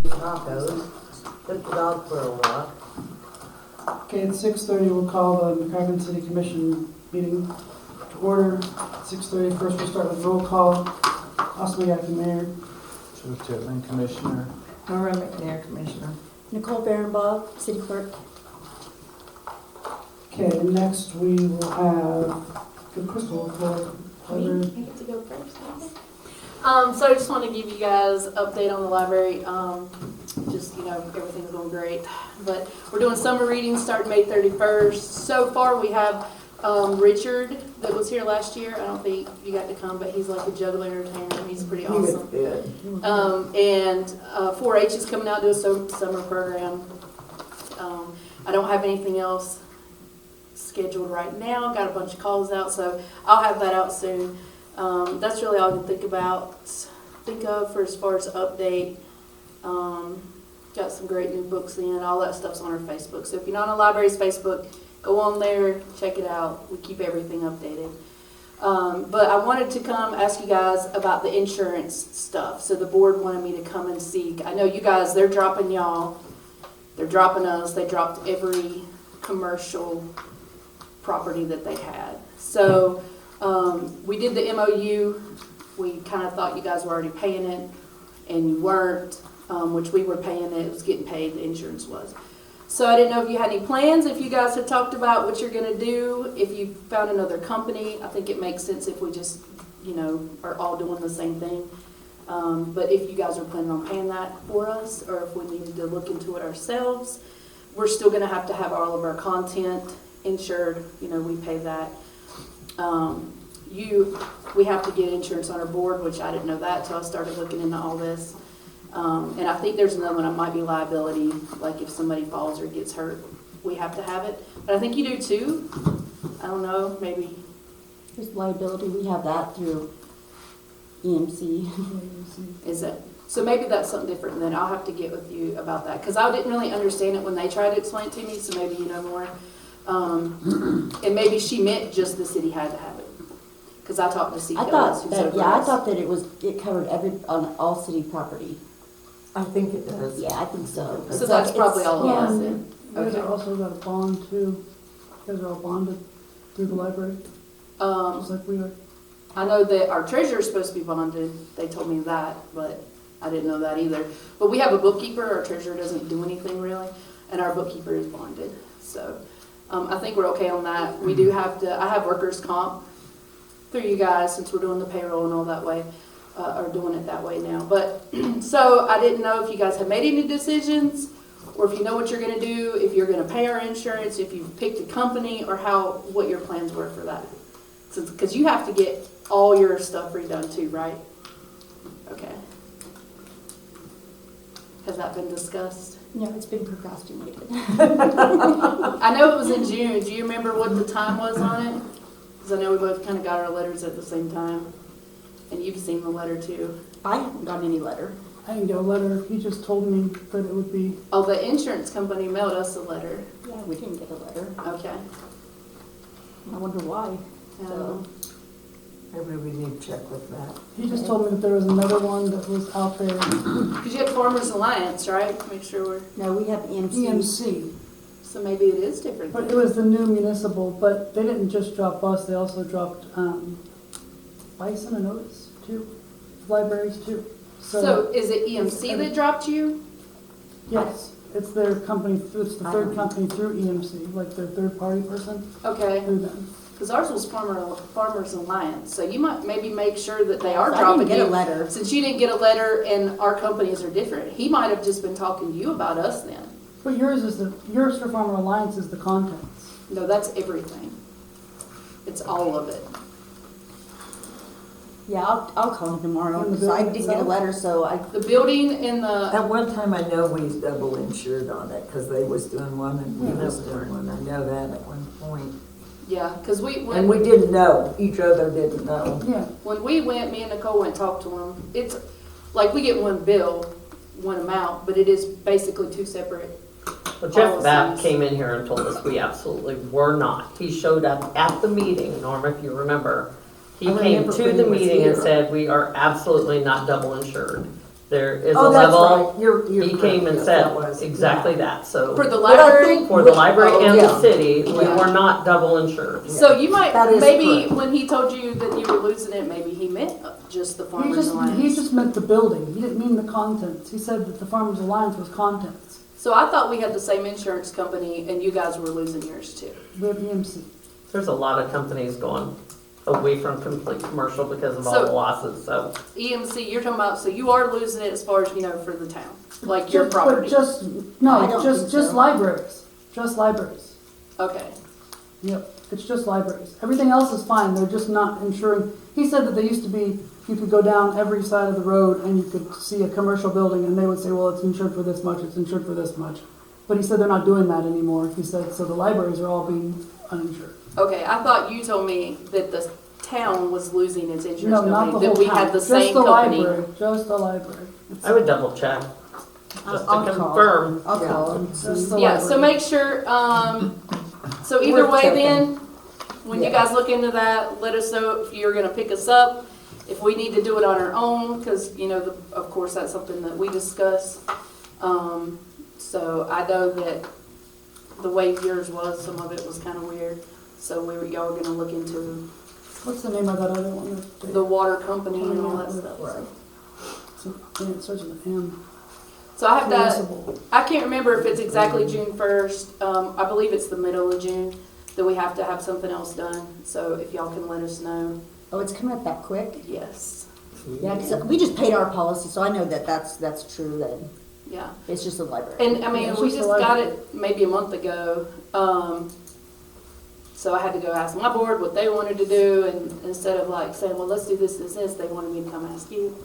tacos, took the dog for a walk. Okay, at 6:30, we'll call the McCracken City Commission meeting to order. 6:30, first we'll start with roll call. Possibly acting mayor. Joe Titman, Commissioner. Nora McNair, Commissioner. Nicole Barenbaugh, City Clerk. Okay, next we will have the Crystal for I get to go first. So I just want to give you guys an update on the library. Just, everything's going great. But we're doing summer readings starting May 31st. So far we have Richard that was here last year. I don't think you got to come, but he's like a juggler entertainer. He's pretty awesome. Good. And 4-H is coming out to do a summer program. I don't have anything else scheduled right now. Got a bunch of calls out, so I'll have that out soon. That's really all I can think of for as far as update. Got some great new books in. All that stuff's on our Facebook. So if you're not on the library's Facebook, go on there, check it out. We keep everything updated. But I wanted to come ask you guys about the insurance stuff. So the board wanted me to come and seek. I know you guys, they're dropping y'all. They're dropping us. They dropped every commercial property that they had. So we did the MOU. We kind of thought you guys were already paying it, and you weren't, which we were paying it. It was getting paid, the insurance was. So I didn't know if you had any plans, if you guys had talked about what you're going to do, if you found another company. I think it makes sense if we just, are all doing the same thing. But if you guys are planning on paying that for us, or if we needed to look into it ourselves, we're still going to have all of our content insured. We pay that. We have to get insurance on our board, which I didn't know that until I started looking into all this. And I think there's another one that might be liability, like if somebody falls or gets hurt, we have to have it. But I think you do too. I don't know, maybe. There's liability, we have that through EMC. Is it? So maybe that's something different, and then I'll have to get with you about that. Because I didn't really understand it when they tried to explain it to me, so maybe you know more. And maybe she meant just the city had to have it. Because I talked to CPLS. I thought that it covered on all city property. I think it does. Yeah, I think so. So that's probably all of us then. You guys are also got a bond too. You guys are all bonded through the library, just like we are. I know that our treasurer's supposed to be bonded. They told me that, but I didn't know that either. But we have a bookkeeper. Our treasurer doesn't do anything really, and our bookkeeper is bonded. So I think we're okay on that. We do have to. I have workers' comp through you guys since we're doing the payroll and all that way, or doing it that way now. But so I didn't know if you guys have made any decisions, or if you know what you're going to do, if you're going to pay our insurance, if you've picked a company, or what your plans were for that. Because you have to get all your stuff redone too, right? Okay. Has that been discussed? No, it's been procrastinated. I know it was in June. Do you remember what the time was on it? Because I know we both kind of got our letters at the same time. And you've seen the letter too. I haven't gotten any letter. I didn't get a letter. He just told me that it would be. Oh, the insurance company mailed us a letter. Yeah, we didn't get a letter. Okay. I wonder why. So, Maybe we need to check with that. He just told me that there was another one that was out there. Because you have Farmers Alliance, right? Make sure we're. no, we have EMC. EMC. So maybe it is different. But it was the new municipal, but they didn't just drop us, they also dropped Bison and Otis too, libraries too. So is it EMC that dropped you? Yes, it's their company, it's the third company through EMC, like their third party person Okay. through them. Because ours was Farmers Alliance. So you might maybe make sure that they are I dropping didn't get you. a letter. Since you didn't get a letter and our companies are different. He might have just been talking to you about us then. But yours for Farmer Alliance is the contents. No, that's everything. It's all of it. Yeah, I'll call him tomorrow. And the 'Cause I building didn't get a itself? letter, so I. The building and the, At one time, I know we was double insured on it, because they was doing one and we was doing one. I know that at one point. yeah, because And we didn't know, each other didn't know. Yeah, when we went, me and Nicole went and talked to him. It's like we get one bill, one amount, but it is basically two separate. Well, Jeff Babb policies. came in here and told us we absolutely were not. He showed up at the meeting, Norma, if you remember. He I came remember to when the he was meeting and here. said, we are absolutely not double insured. There is a Oh, that's level. right. You're He correct. came and Yes, said that was- exactly yeah. that, so. For the But I library? think For the library oh, and yeah. the city, we Yeah. were not double insured. So you might, That is maybe correct. when he told you that you were losing it, maybe he meant just the He Farmers Alliance. just meant the building. He didn't mean the contents. He said that the Farmers Alliance was contents. So I thought we had the same insurance company and you guys were losing yours too. We have EMC. There's a lot of companies going away from complete commercial because of all the So- losses, so. EMC, you're talking about, so you are losing it as far as, for the town, like your But property? just, I no, don't just, think just so. libraries. Just libraries. Okay, Yep, it's just libraries. Everything else is fine, they're just not insuring. He said that they used to be, you could go down every side of the road and you could see a commercial building and they would say, well, it's insured for this much, it's insured for this much. But he said they're not doing that anymore. He said, so the libraries are all being uninsured. okay, I thought you told me that the town was losing its insurance No, not the company, whole that we town, had the just same the company. library, just the library. I would double check, just to I'll call. confirm. I'll Yeah. call him. Just the Yeah, so library. make sure, so either Worth way checking. then, when you Yeah. guys look into that, let us know if you're gonna pick us up, if we need to do it on our own, cause of course, that's something that we discuss. So I know that the way yours was, some of it was kinda weird, so y'all were gonna look into What's the name of that other one? the water company and all that stuff. Yeah, it starts with an M. So I have that, Municipal. I can't remember if it's exactly June 1st, I believe it's the middle of June, that we have to have something else done, so if y'all can let us know, Oh, it's coming up that quick? yes, Yeah, because we just paid our policy, so I know that that's true then. yeah. It's just the library. And I mean, Yeah, it's we just just the got library. it maybe a month ago, so I had to go ask my board what they wanted to do, and instead of like saying, well, let's do this, they wanted me to come ask you.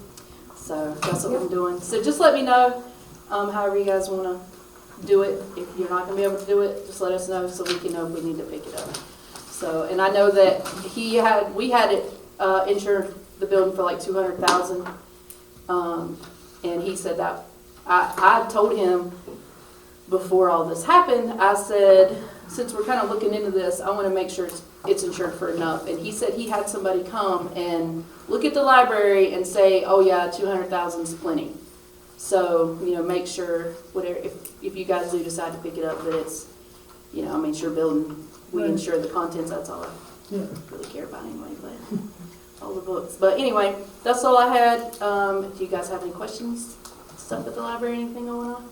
So that's what I'm doing. So just let me know, however you guys wanna do it. If you're not gonna be able to do it, just let us know so we can know if we need to pick it up. So, and I know that we had it, insured the building for like 200,000. And he said that, I told him before all this happened, I said, since we're kind of looking into this, I want to make sure it's insured for enough. And he said he had somebody come and look at the library and say, oh yeah, 200,000 is plenty. So, make sure, whatever, if you guys do decide to pick it up, that it's, sure building, we Right. insure the contents, that's all I Yeah. really care about anyway, but all the books. But anyway, that's all I had. Do you guys have any questions? Stuff at the library, anything going on?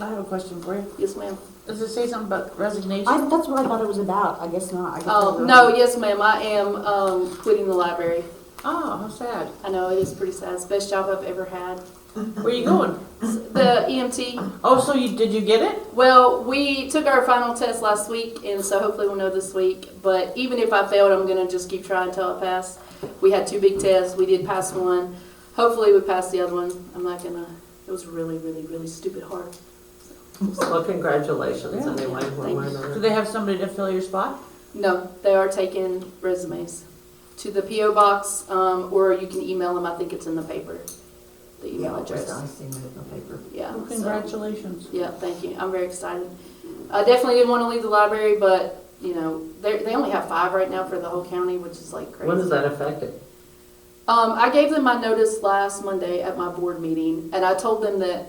I have a question for you. Yes, ma'am. Does it say something about resignation? That's what I thought it was about. I guess not. I guess I Oh, wrote no, it. yes, ma'am. I am quitting the library. Oh, how sad. I know, it is pretty sad. It's the best job I've ever had. Where you going? The EMT. Oh, so did you get it? Well, we took our final test last week, and so hopefully we'll know this week. But even if I failed, I'm going to just keep trying until I pass. We had 2 big tests. We did pass one. Hopefully we pass the other one. I'm not going to, it was really, really, really stupid hard. Well, congratulations Yeah. anyway. one way or Do another. they have somebody to fill your spot? No, they are taking resumes to the P.O. box, or you can email them. I think it's in the paper, the email Yeah, address. I seen it in the paper. Yeah. Well, so- congratulations. Yeah, thank you. I'm very excited. I definitely didn't want to leave the library, but, they only have 5 right now for the whole county, which is like crazy. When is that effective? I gave them my notice last Monday at my board meeting, and I told them that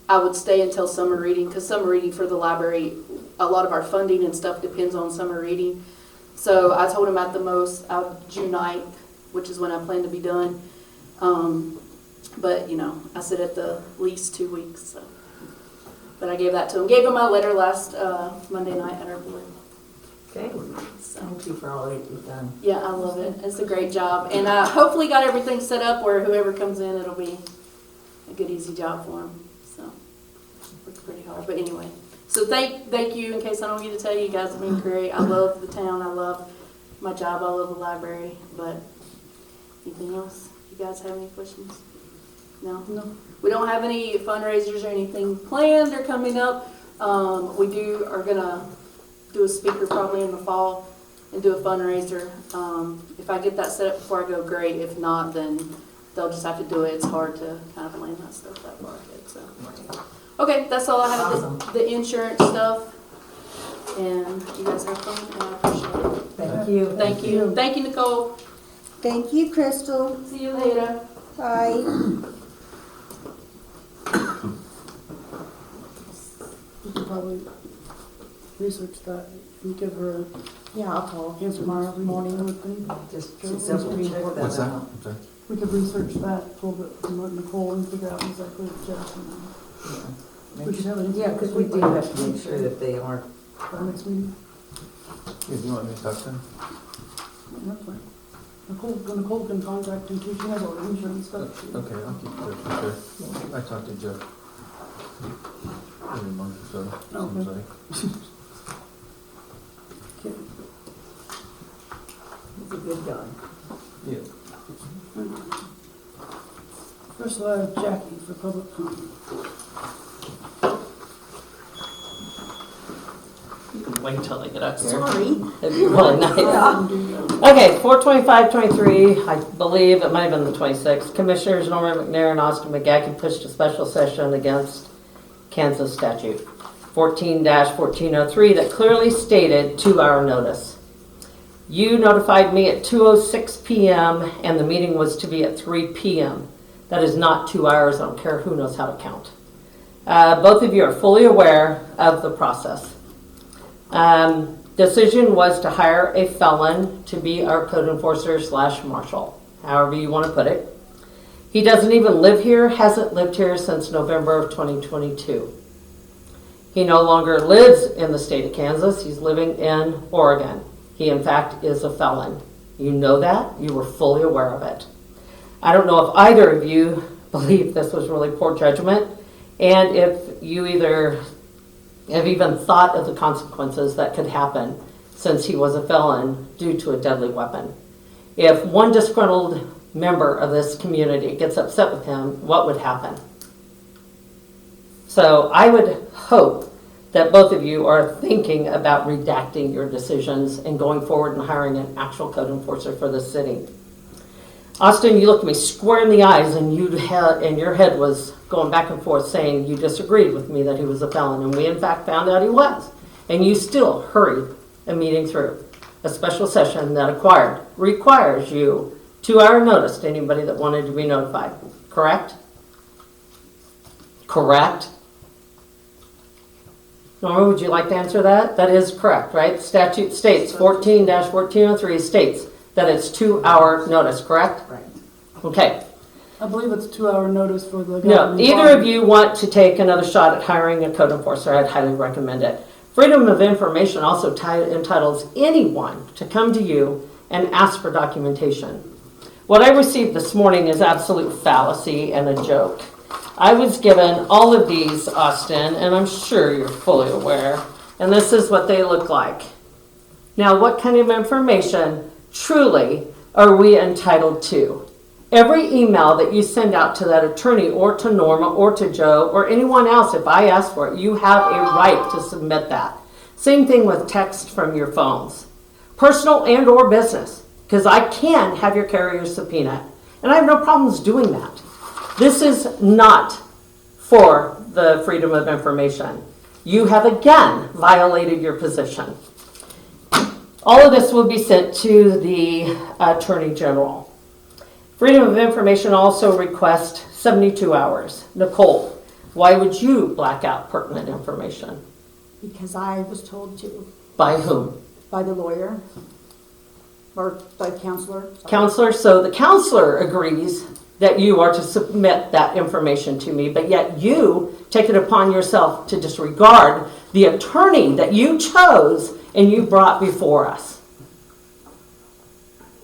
I would stay until summer reading, because summer reading for the library, a lot of our funding and stuff depends on summer reading. So I told them at the most June 9th, which is when I plan to be done. But, I said at the least 2 weeks. So. But I gave that to them. Gave them my letter last Monday night at our board. Okay. So. Thank you for all that you've done. Yeah, I love it. It's a great job. And I hopefully got everything set up where whoever comes in, it'll be a good, easy job for them. So, it's pretty hard. But anyway, so thank you. In case I don't get to tell you, you guys have been great. I love the town. I love my job. I love the library. But anything else? You guys have any questions? No? No. We don't have any fundraisers or anything planned or coming up. We are going to do a speaker probably in the fall and do a fundraiser. If I get that set up before I go, great. If not, then they'll just have to do it. It's hard to kind of plan that stuff that far ahead. So, okay, that's all I have. Awesome. The insurance stuff. And you guys have fun, and I appreciate it. Thank you. Thank you. Thank you, Nicole. Thank you, Crystal. See you later. Bye. probably research that and give her an Yeah, I'll call. answer tomorrow morning, I would think. Just Sure. double check that What's that? out. I'm sorry. We could research that a little bit from Nicole and figure out exactly what Jeff and we should have an Yeah, because we do have to make sure that they are. our next meeting. Yeah, do you want me to talk to him? That's fine. Nicole can contact him too, she has all the insurance stuff. Okay, I'll keep Jeff for sure. I talk to Jeff every month or so, seems Okay. like. Okay. He's a good guy. Yeah. First I have Jackie for public comment. Wait till I get up here. Sorry. It'd be really nice. Okay, 4/25/23, I believe it might have been the 26th. Commissioners Norman McNair and Austin McCracken pushed a special session against Kansas statute 14-1403 that clearly stated 2-hour notice. You notified me at 2:06 p.m. and the meeting was to be at 3 p.m. That is not 2 hours. I don't care who knows how to count. Both of you are fully aware of the process. Decision was to hire a felon to be our code enforcer / marshal, however you want to put it. He doesn't even live here, hasn't lived here since November of 2022. He no longer lives in the state of Kansas. He's living in Oregon. He, in fact, is a felon. You know that. You were fully aware of it. I don't know if either of you believe this was really poor judgment, and if you either have even thought of the consequences that could happen since he was a felon due to a deadly weapon. If one disgruntled member of this community gets upset with him, what would happen? So I would hope that both of you are thinking about redacting your decisions and going forward and hiring an actual code enforcer for this city. Austin, you looked me square in the eyes and your head was going back and forth saying you disagreed with me that he was a felon, and we in fact found out he was. And you still hurried a meeting through, a special session that requires you 2-hour notice to anybody that wanted to be notified. Correct? Correct? Norma, would you like to answer that? That is correct, right? Statute states, 14-1403 states that it's 2-hour notice, correct? Right. Okay. I believe it's 2-hour notice for the. No, governing either body. of you want to take another shot at hiring a code enforcer, I'd highly recommend it. Freedom of information also entitles anyone to come to you and ask for documentation. What I received this morning is absolute fallacy and a joke. I was given all of these, Austin, and I'm sure you're fully aware, and this is what they look like. Now, what kind of information truly are we entitled to? Every email that you send out to that attorney or to Norma or to Joe or anyone else, if I ask for it, you have a right to submit that. Same thing with text from your phones, personal and or business, because I can have your carrier subpoena, and I have no problems doing that. This is not for the freedom of information. You have again violated your position. All of this will be sent to the Attorney General. Freedom of Information also requests 72 hours. Nicole, why would you black out pertinent information? Because I was told to By whom? by the lawyer or by the counselor. Counselor. So the counselor agrees that you are to submit that information to me, but yet you take it upon yourself to disregard the attorney that you chose and you brought before us.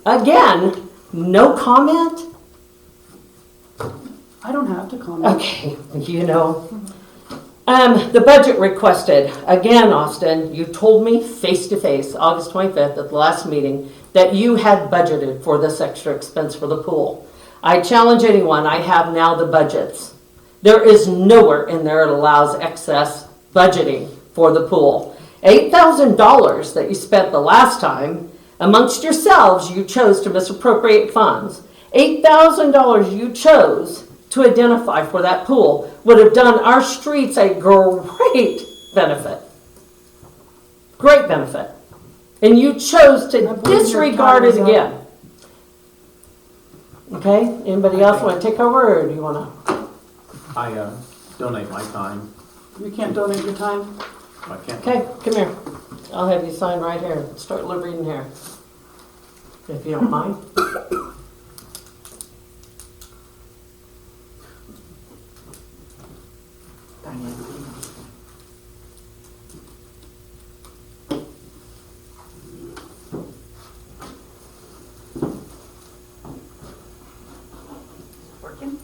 Again, no comment? I don't have to comment. Okay, you know. The budget requested, again, Austin, you told me face to face, August 25th at the last meeting, that you had budgeted for this extra expense for the pool. I challenge anyone, I have now the budgets. There is nowhere in there that allows excess budgeting for the pool. $8,000 that you spent the last time, amongst yourselves, you chose to misappropriate funds. $8,000 you chose to identify for that pool would have done our streets a great benefit. Great benefit. And you chose to disregard it again. Okay, anybody else want to take over, or do you want to? I donate my time. You can't donate your time. I can't. Okay, come here. I'll have you sign right here. Start reading here. If you don't mind. Working?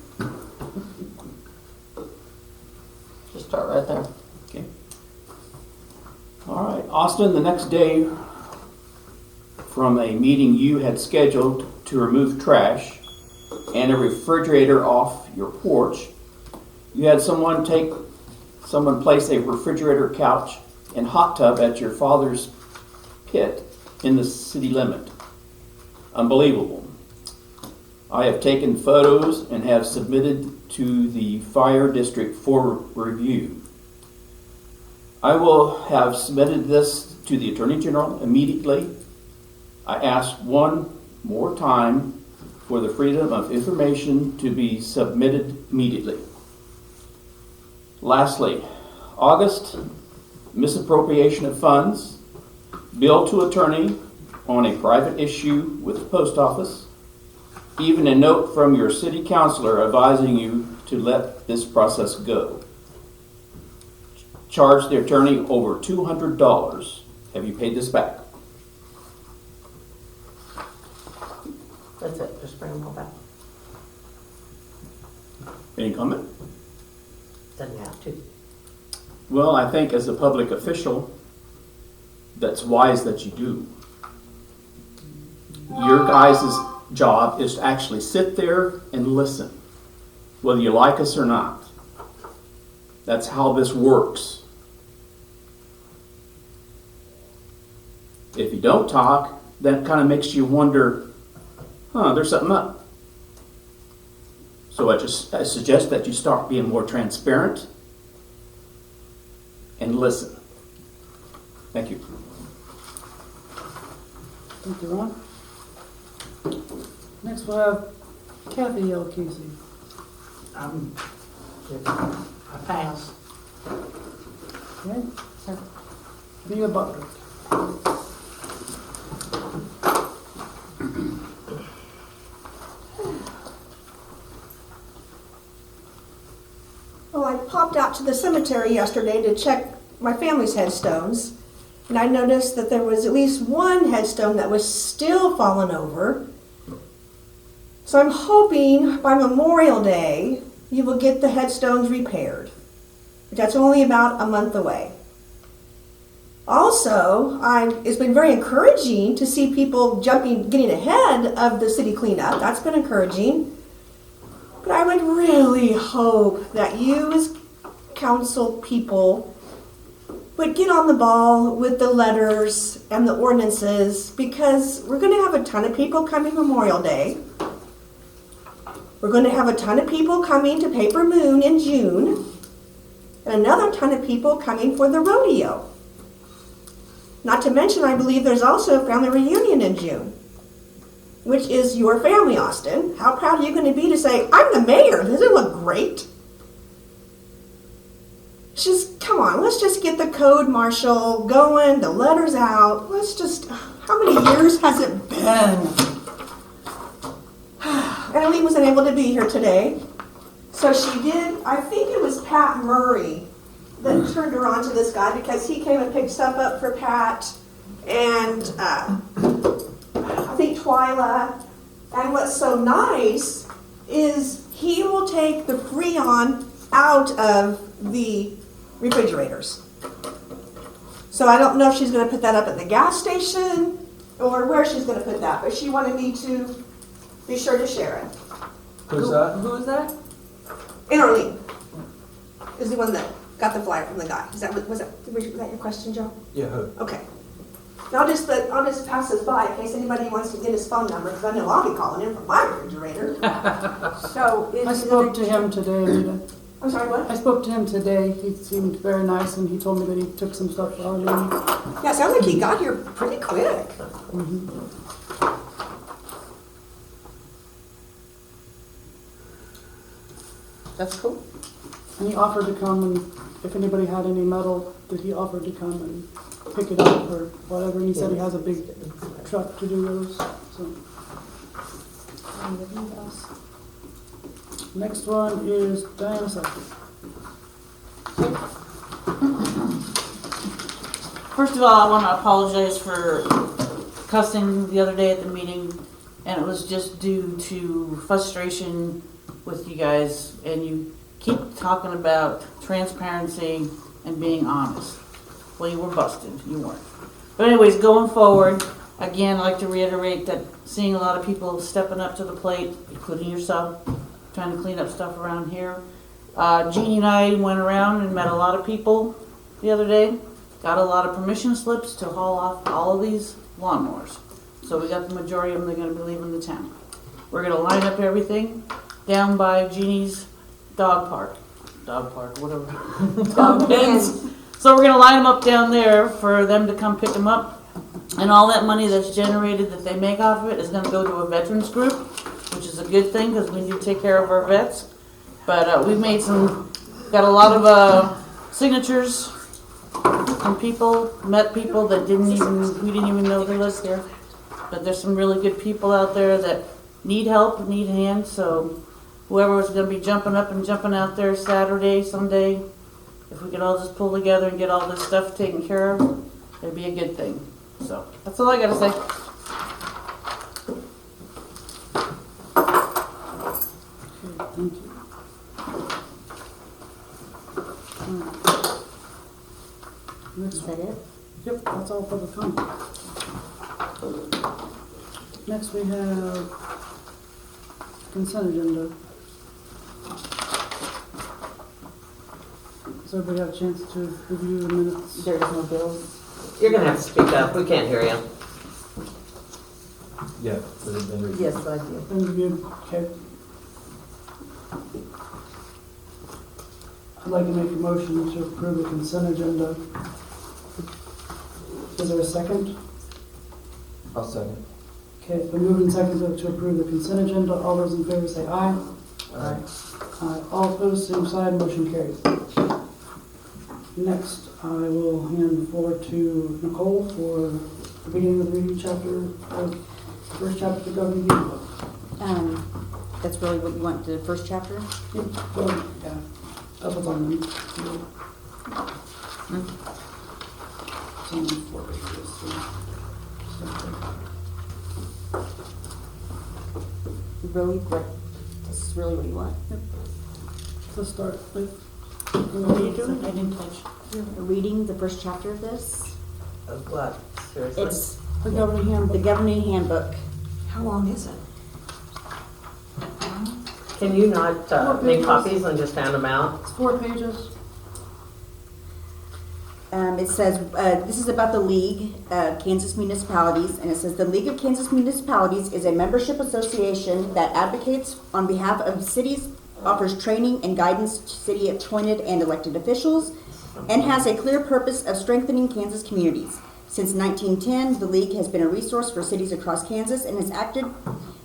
Just start right there. Okay. All right, Austin, the next day from a meeting you had scheduled to remove trash and a refrigerator off your porch, you had someone place a refrigerator, couch, and hot tub at your father's pit in the city limit. Unbelievable. I have taken photos and have submitted to the fire district for review. I will have submitted this to the Attorney General immediately. I ask one more time for the freedom of information to be submitted immediately. Lastly, August, misappropriation of funds, bill to attorney on a private issue with the post office, even a note from your city councilor advising you to let this process go. Charge the attorney over $200. Have you paid this back? That's it. Just bring them all back. Any comment? Doesn't have to. Well, I think as a public official, that's wise that you do. Your guys' job is to actually sit there and listen, whether you like us or not. That's how this works. If you don't talk, that kind of makes you wonder, there's something up. So I suggest that you start being more transparent and listen. Thank you. Thank you, Ron. Next we'll have Kathy L. Casey. I pass. Okay? Be a butler. Well, I popped out to the cemetery yesterday to check my family's headstones, and I noticed that there was at least one headstone that was still fallen over. So I'm hoping by Memorial Day you will get the headstones repaired. But that's only about a month away. Also, it's been very encouraging to see people getting ahead of the city cleanup. That's been encouraging. But I would really hope that you as council people would get on the ball with the letters and the ordinances, because we're going to have a ton of people coming Memorial Day. We're going to have a ton of people coming to Paper Moon in June, and another ton of people coming for the rodeo. Not to mention, I believe there's also a family reunion in June, which is your family, Austin. How proud are you going to be to say, I'm the mayor? Doesn't it look great? Come on, let's just get the code marshal going, the letters out. How many years has it been? Eileen wasn't able to be here today. So she did, I think it was Pat Murray that turned her on to this guy, because he came and picked stuff up for Pat and I think Twyla. And what's so nice is he will take the Freon out of the refrigerators. So I don't know if she's going to put that up at the gas station or where she's going to put that, but she wanted me to be sure to share it. Who's that? Who is that? And Arlene is the one that got the flyer from the guy. Was that your question, Joe? Yeah, who? Okay. I'll just pass this by in case anybody wants to get his phone number, because I know I'll be calling in from my refrigerator. So I spoke to him today, Rita. I'm sorry, what? I spoke to him today. He seemed very nice, and he told me that he took some stuff for Arlene. Yeah, sounds like he got here pretty quick. That's cool. And he offered to come and if anybody had any metal that he offered to come and pick it up or whatever. And he said he has a big truck to do those. So. Anything else? Next one is Diana Sucker. First of all, I want to apologize for cussing the other day at the meeting, and it was just due to frustration with you guys, and you keep talking about transparency and being honest. Well, you were busted. You weren't. But anyways, going forward, again, I'd like to reiterate that seeing a lot of people stepping up to the plate, including yourself, trying to clean up stuff around here. Jeannie and I went around and met a lot of people the other day, got a lot of permission slips to haul off all of these lawnmowers. So we got the majority of them, they're going to be leaving the town. We're going to line up everything down by Jeannie's dog park, whatever, dog pens. So we're going to line them up down there for them to come pick them up. And all that money that's generated that they make off of it is going to go to a veterans group, which is a good thing because we need to take care of our vets. But we've made got a lot of signatures from people, met people that we didn't even know they lived there. But there's some really good people out there that need help, need hands. So whoever was going to be jumping up and jumping out there Saturday, someday, if we could all just pull together and get all this stuff taken care of, it'd be a good thing. So that's all I got to say. Okay, thank you. Next Is one. that it? Yep, that's all public comment. Next we have consent agenda. Does everybody have a chance to review the minutes? There's no bills. You're gonna have to speak up, we can't hear you. Yeah, but it been reviewed. Yes, I did. Been reviewed, okay. I'd like to make a motion to approve the consent agenda. Is there a second? I'll second. Okay, it's been moved and seconded to approve the consent agenda. All those in favor say aye. Aye. Aye. All opposed, same side, motion carries. Next, I will hand the floor to Nicole for the beginning of the reading chapter, first chapter of the governing handbook. That's really what you want, the first chapter? Yep, well, yeah, that's what's on them. It's only 4 pages, Really? This is really what you want? so let's start with. What are you doing? I didn't touch. Reading the first chapter of this. Of what, seriously? It's The governing the handbook. governing handbook. How long is it? Can you not make copies and just hand them out? It's 4 pages. It says, this is about the League of Kansas Municipalities, and it says, the League of Kansas Municipalities is a membership association that advocates on behalf of cities, offers training and guidance to city appointed and elected officials, and has a clear purpose of strengthening Kansas communities. Since 1910, the League has been a resource for cities across Kansas and has acted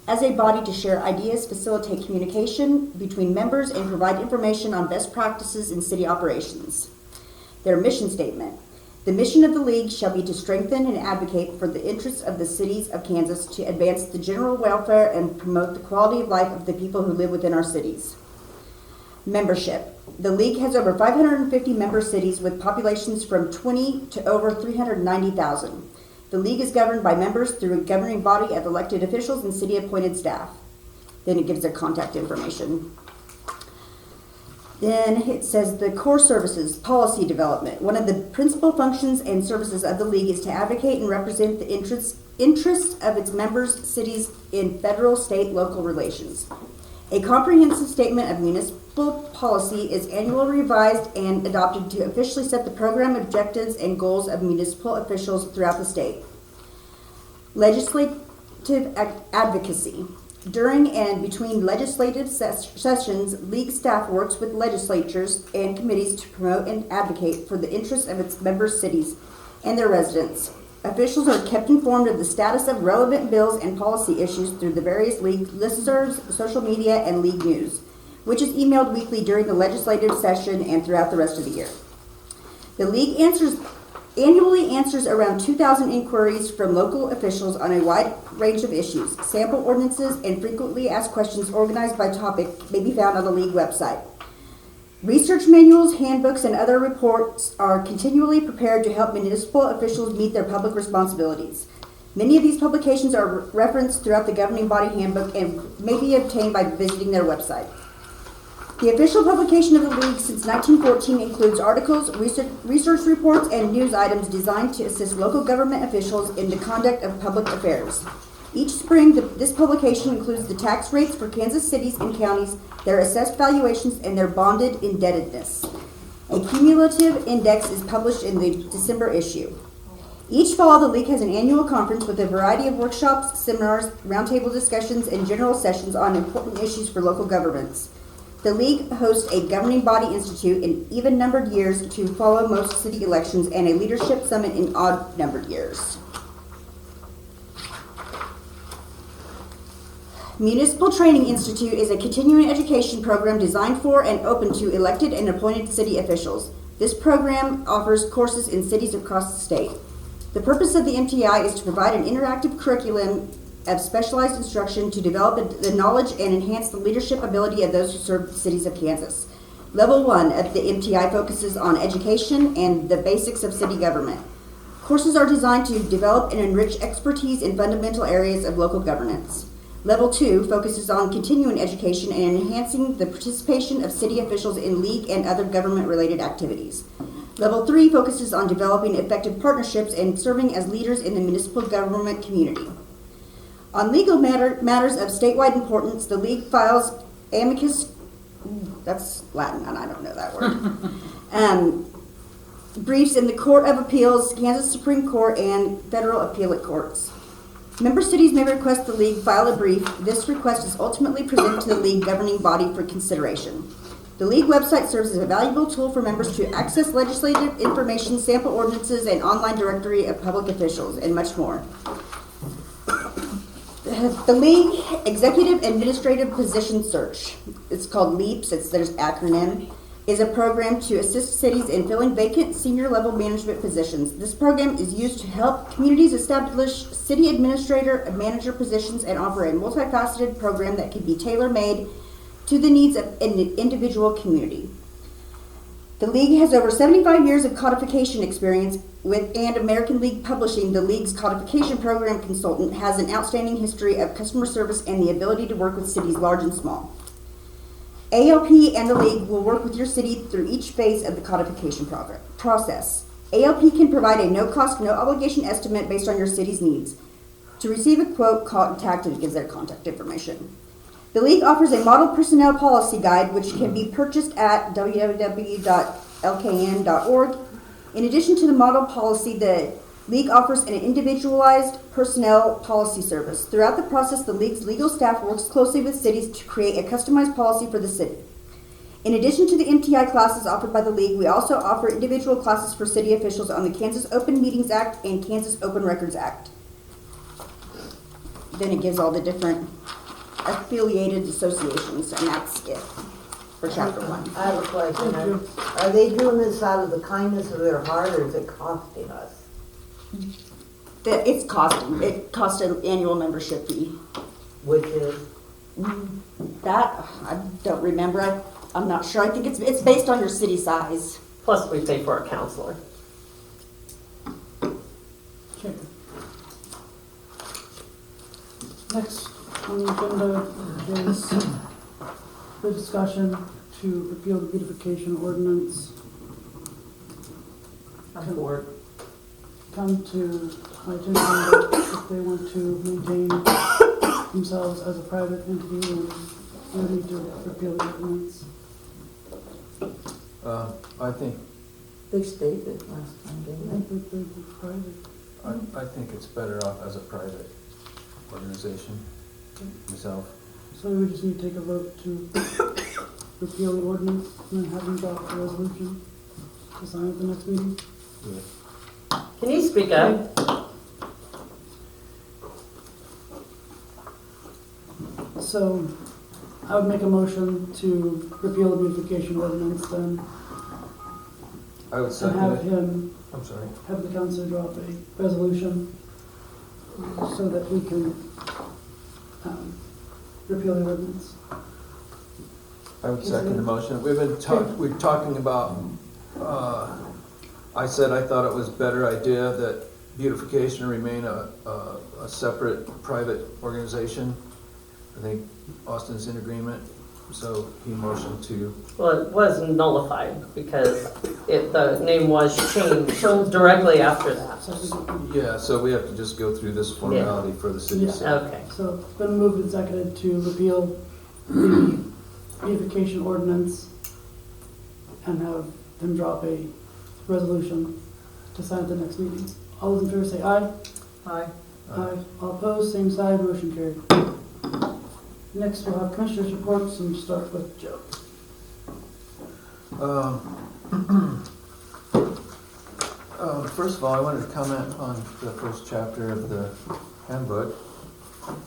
as a body to share ideas, facilitate communication between members, and provide information on best practices in city operations. Their mission statement. The mission of the League shall be to strengthen and advocate for the interests of the cities of Kansas, to advance the general welfare and promote the quality of life of the people who live within our cities. Membership. The League has over 550 member cities with populations from 20 to over 390,000. The League is governed by members through a governing body of elected officials and city-appointed staff. Then it gives their contact information. Then it says the core services, policy development. One of the principal functions and services of the League is to advocate and represent the interests of its members' cities in federal, state, local relations. A comprehensive statement of municipal policy is annually revised and adopted to officially set the program, objectives, and goals of municipal officials throughout the state. Legislative advocacy. During and between legislative sessions, League staff works with legislatures and committees to promote and advocate for the interests of its member cities and their residents. Officials are kept informed of the status of relevant bills and policy issues through the various League listservs, social media, and League news, which is emailed weekly during the legislative session and throughout the rest of the year. The league annually answers around 2,000 inquiries from local officials on a wide range of issues. Sample ordinances and frequently asked questions organized by topic may be found on the league website. Research manuals, handbooks, and other reports are continually prepared to help municipal officials meet their public responsibilities. Many of these publications are referenced throughout the governing body handbook and may be obtained by visiting their website. The official publication of the league since 1914 includes articles, research reports, and news items designed to assist local government officials in the conduct of public affairs. Each spring, this publication includes the tax rates for Kansas cities and counties, their assessed valuations, and their bonded indebtedness. A cumulative index is published in the December issue. Each fall, the league has an annual conference with a variety of workshops, seminars, roundtable discussions, and general sessions on important issues for local governments. The league hosts a governing body institute in even-numbered years to follow most city elections and a leadership summit in odd-numbered years. Municipal Training Institute is a continuing education program designed for and open to elected and appointed city officials. This program offers courses in cities across the state. The purpose of the MTI is to provide an interactive curriculum of specialized instruction to develop the knowledge and enhance the leadership ability of those who serve the cities of Kansas. Level 1 of the MTI focuses on education and the basics of city government. Courses are designed to develop and enrich expertise in fundamental areas of local governance. Level 2 focuses on continuing education and enhancing the participation of city officials in league and other government-related activities. Level 3 focuses on developing effective partnerships and serving as leaders in the municipal government community. On legal matters of statewide importance, the league files amicus, that's Latin and I don't know that word, briefs in the Court of Appeals, Kansas Supreme Court, and federal appellate courts. Member cities may request the league file a brief. This request is ultimately presented to the league governing body for consideration. The league website serves as a valuable tool for members to access legislative information, sample ordinances, and online directory of public officials, and much more. The League Executive Administrative Position Search, it's called LEAPS, there's acronym, is a program to assist cities in filling vacant senior level management positions. This program is used to help communities establish city administrator and manager positions and offer a multifaceted program that can be tailor-made to the needs of an individual community. The League has over 75 years of codification experience and American League Publishing, the League's codification program consultant, has an outstanding history of customer service and the ability to work with cities large and small. ALP and the League will work with your city through each phase of the codification process. ALP can provide a no-cost, no-obligation estimate based on your city's needs. To receive a quote, contact and gives their contact information. The League offers a model personnel policy guide which can be purchased at www.lkn.org. In addition to the model policy, the League offers an individualized personnel policy service. Throughout the process, the League's legal staff works closely with cities to create a customized policy for the city. In addition to the MTI classes offered by the League, we also offer individual classes for city officials on the Kansas Open Meetings Act and Kansas Open Records Act. Then it gives all the different affiliated associations, and that's it for chapter 1. I have a question. Are they doing this out of the kindness of their heart, or is it costing us? It's costing. It costs an annual membership fee. Which is? That, I don't remember. I'm not sure. I think it's based on your city size. Plus we pay for a counselor. Okay. Next on the agenda is the discussion to repeal the beautification ordinance. Come to high agenda if they want to maintain themselves as a private entity, and we need to repeal the ordinance. I think, They stated last time, I didn't think they'd be private. I think it's better off as a private organization, myself. So we just need to take a vote to repeal the ordinance and then have them draft the resolution to sign at the next meeting. Yeah. Can you speak up? So I would make a motion to repeal the beautification ordinance then. I would and second have it. him, I'm sorry. have the council drop a resolution so that we can repeal the ordinance. I would second the motion. We're talking about, I said I thought it was a better idea that beautification remain a separate private organization. I think Austin's in agreement, so he motioned to, Well, it was nullified because the name was changed directly after that. yeah, so we have to just go through this formality for the city. Yeah. Okay. So it's been moved and seconded to repeal the beautification ordinance and have them drop a resolution to sign at the next meeting. All those in favor say aye. Aye. Aye. All opposed, same side, motion carried. Next, we'll have commissioners' reports and start with Joe. First of all, I wanted to comment on the first chapter of the handbook.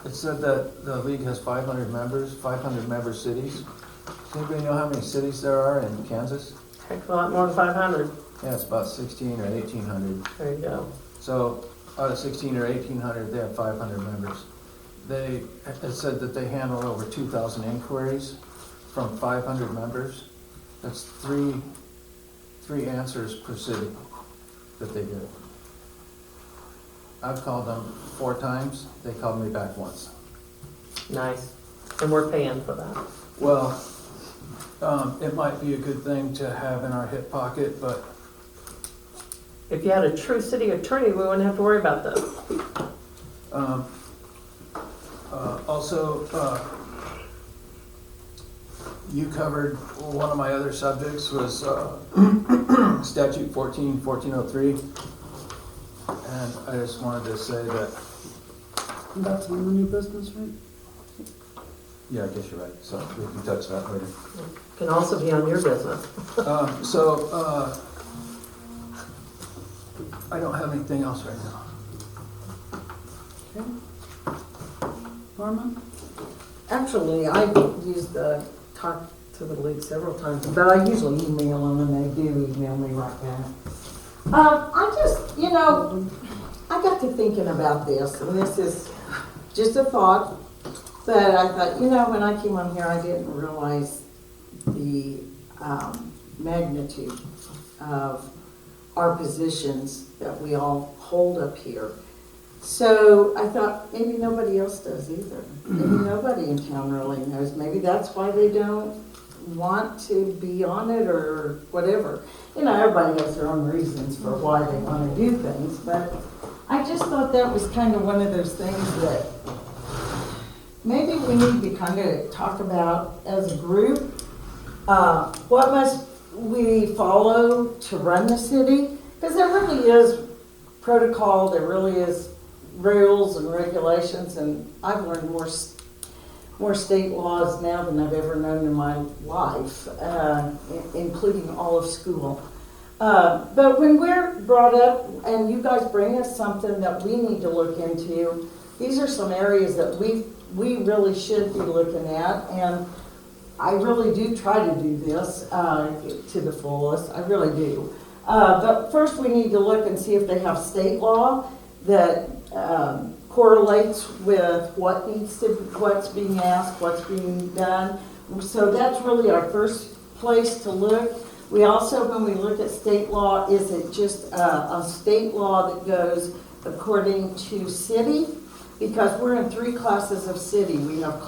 It said that the league has 500 members, 500 member cities. Does anybody know how many cities there are in Kansas? Heck of a lot more than 500. Yeah, it's about 16 or 1,800. There you go. So out of 16 or 1,800, they have 500 members. It said that they handled over 2,000 inquiries from 500 members. That's three answers per city that they did. I've called them 4 times. They called me back once. Nice. And we're paying for that. Well, it might be a good thing to have in our hip pocket, but If you had a true city attorney, we wouldn't have to worry about this. Also, you covered, one of my other subjects was statute 1403. And I just wanted to say that, And that's on the new business, right? yeah, I guess you're right, so we can touch that later. Can also be on your business. I don't have anything else right now. Okay. Norman? Actually, I used talk to the league several times, but I usually email them and they do email me right back. I just, I got to thinking about this, and this is just a thought, but I thought, when I came on here, I didn't realize the magnitude of our positions that we all hold up here. So I thought maybe nobody else does either. Maybe nobody in town really knows. Maybe that's why they don't want to be on it or whatever. Everybody has their own reasons for why they want to do things, but I just thought that was kind of one of those things that maybe we need to kind of talk about as a group. What must we follow to run the city? Because there really is protocol, there really is rules and regulations, and I've learned more state laws now than I've ever known in my life, including all of school. But when we're brought up and you guys bring us something that we need to look into, these are some areas that we really should be looking at, and I really do try to do this to the fullest. I really do. But first we need to look and see if they have state law that correlates with what's being asked, what's being done. So that's really our first place to look. We also, when we look at state law, is it just a state law that goes according to city? Because we're in 3 classes of city. We have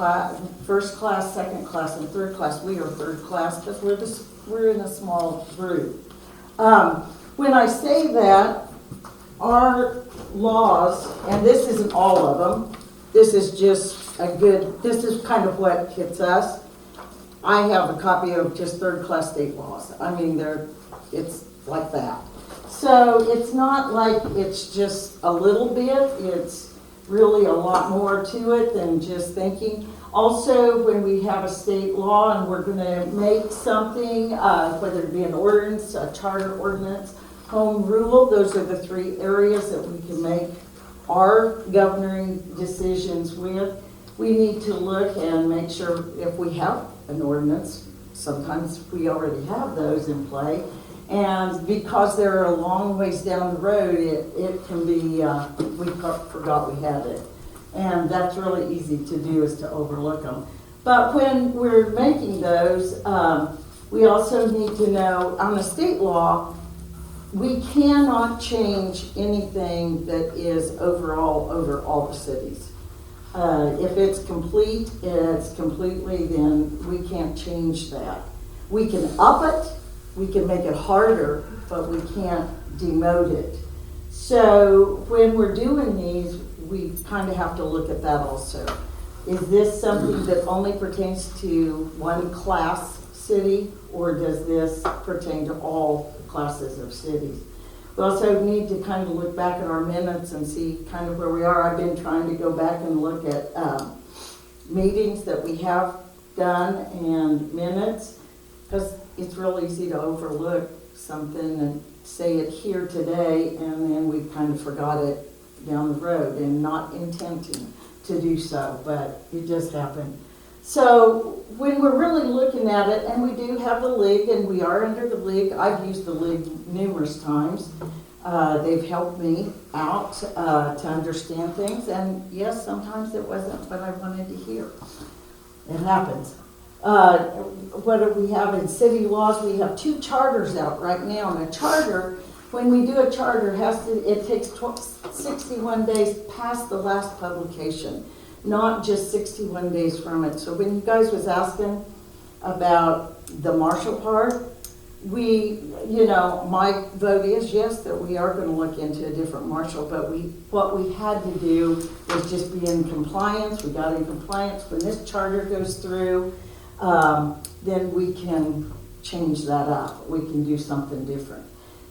first class, second class, and third class. We are third class because we're in a small group. When I say that, our laws, and this isn't all of them, this is just this is kind of what hits us. I have a copy of just third class state laws. I mean, it's like that. So it's not like it's just a little bit, it's really a lot more to it than just thinking. Also, when we have a state law and we're going to make something, whether it be an ordinance, a charter ordinance, home rule, those are the 3 areas that we can make our governing decisions with. We need to look and make sure if we have an ordinance, sometimes we already have those in play, And because they're a long ways down the road, it can be, forgot we had it. And that's really easy to do, is to overlook them. But when we're making those, we also need to know, on the state law, we cannot change anything that is overall over all the cities. If it's complete, it's completely, then we can't change that. We can up it, we can make it harder, but we can't demote it. So when we're doing these, we kind of have to look at that also. Is this something that only pertains to one class city, or does this pertain to all classes of cities? We also need to kind of look back at our minutes and see kind of where we are. I've been trying to go back and look at meetings that we have done and minutes, because it's real easy to overlook something and say it here today, and then we kind of forgot it down the road, and not intending to do so, but it just happened. So when we're really looking at it, and we do have the league, and we are under the league, I've used the league numerous times. They've helped me out to understand things, and yes, sometimes it wasn't what I wanted to hear. It happens. What do we have in city laws? We have 2 charters out right now, and a charter, when we do a charter, it takes 61 days past the last publication, not just 61 days from it. So when you guys was asking about the marshal part, my vote is yes, that we are going to look into a different marshal, but what we had to do was just be in compliance. We got in compliance. When this charter goes through, then we can change that up. We can do something different.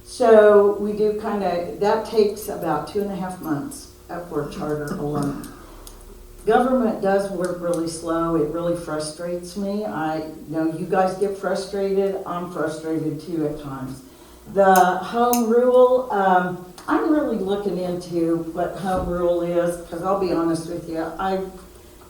So we do that takes about 2.5 months for a charter alone. Government does work really slow. It really frustrates me. I know you guys get frustrated. I'm frustrated too at times. The home rule, I'm really looking into what home rule is, because I'll be honest with you,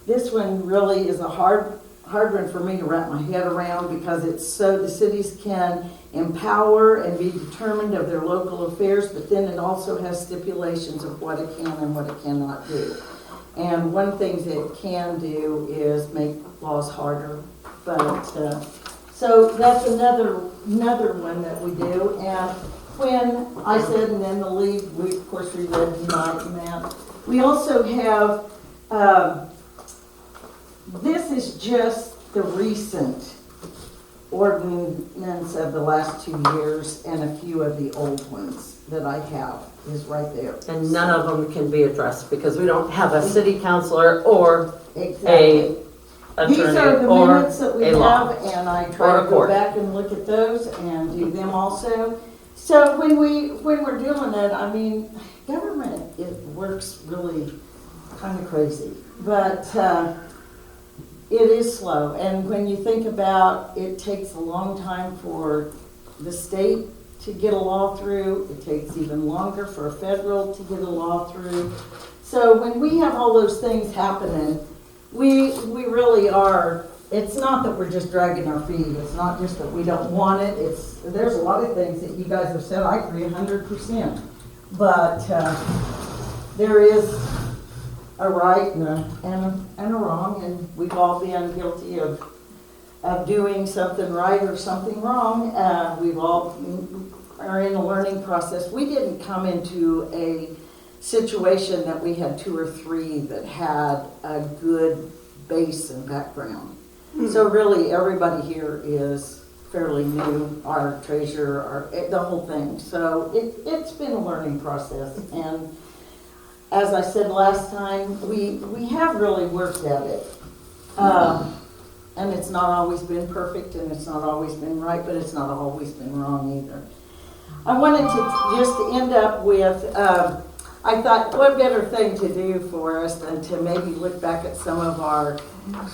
this one really is a hard one for me to wrap my head around, because it's so the cities can empower and be determined of their local affairs, but then it also has stipulations of what it can and what it cannot do. And one thing that it can do is make laws harder. But so that's another one that we do. And when I said, and then the league, of course we read tonight and that. We also have, this is just the recent ordinance of the last 2 years, and a few of the old ones that I have is right there. And none of them can be addressed because we don't have a city councilor or Exactly. a These are attorney the or minutes that we a law. have, and I Or try a to go court. back and look at those and do them also. So when we're doing it, I mean, government, it works really kind of crazy, but it is slow. And when you think about, it takes a long time for the state to get a law through. It takes even longer for a federal to get a law through. So when we have all those things happening, we really are, it's not that we're just dragging our feet. It's not just that we don't want it. There's a lot of things that you guys have said, I agree 100%. But there is a right and a wrong, and we've all been guilty of doing something right or something wrong. We've all are in a learning process. We didn't come into a situation that we had 2 or 3 that had a good base and background. So really everybody here is fairly new, our treasurer, the whole thing. So it's been a learning process, and as I said last time, we have really worked at it. And it's not always been perfect, and it's not always been right, but it's not always been wrong either. I wanted to just end up with, I thought, what better thing to do for us than to maybe look back at some of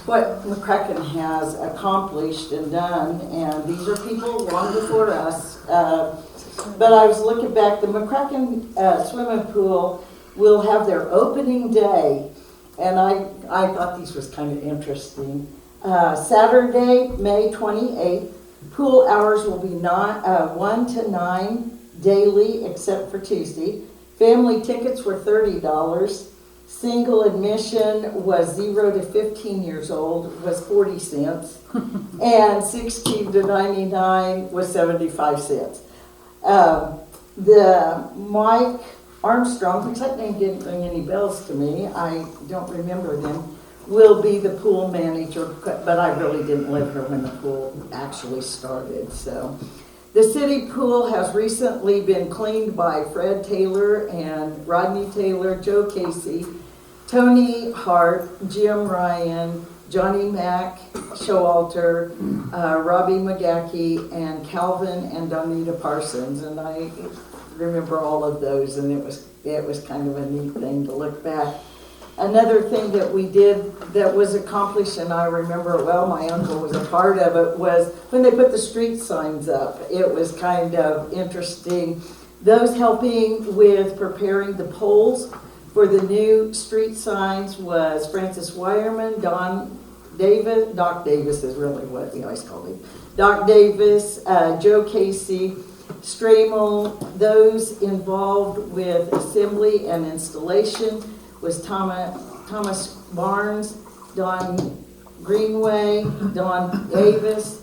what McCracken has accomplished and done, and these are people long before us. But I was looking back, the McCracken swimming pool will have their opening day, and I thought these was kind of interesting. Saturday, May 28th Pool hours will be 1 to 9 daily, except for Tuesday. Family tickets were $30. Single admission was 0 to 15 years old was 40 cents. And 16 to 99 was 75 cents. The Mike Armstrong, which that name didn't ring any bells to me, I don't remember them, will be the pool manager, but I really didn't live here when the pool actually started, so. The city pool has recently been cleaned by Fred Taylor and Rodney Taylor, Joe Casey, Tony Hart, Jim Ryan, Johnny Mack, Showalter, Robbie McGackey, and Calvin and Donita Parsons, and I remember all of those, and it was kind of a neat thing to look back. Another thing that we did that was accomplished, and I remember it well, my uncle was a part of it, was when they put the street signs up. It was kind of interesting. Those helping with preparing the poles for the new street signs was Francis Wireman, Doc Davis is really what we always called him, Doc Davis, Joe Casey, Stramel. Those involved with assembly and installation was Thomas Barnes, Don Greenway, Don Davis,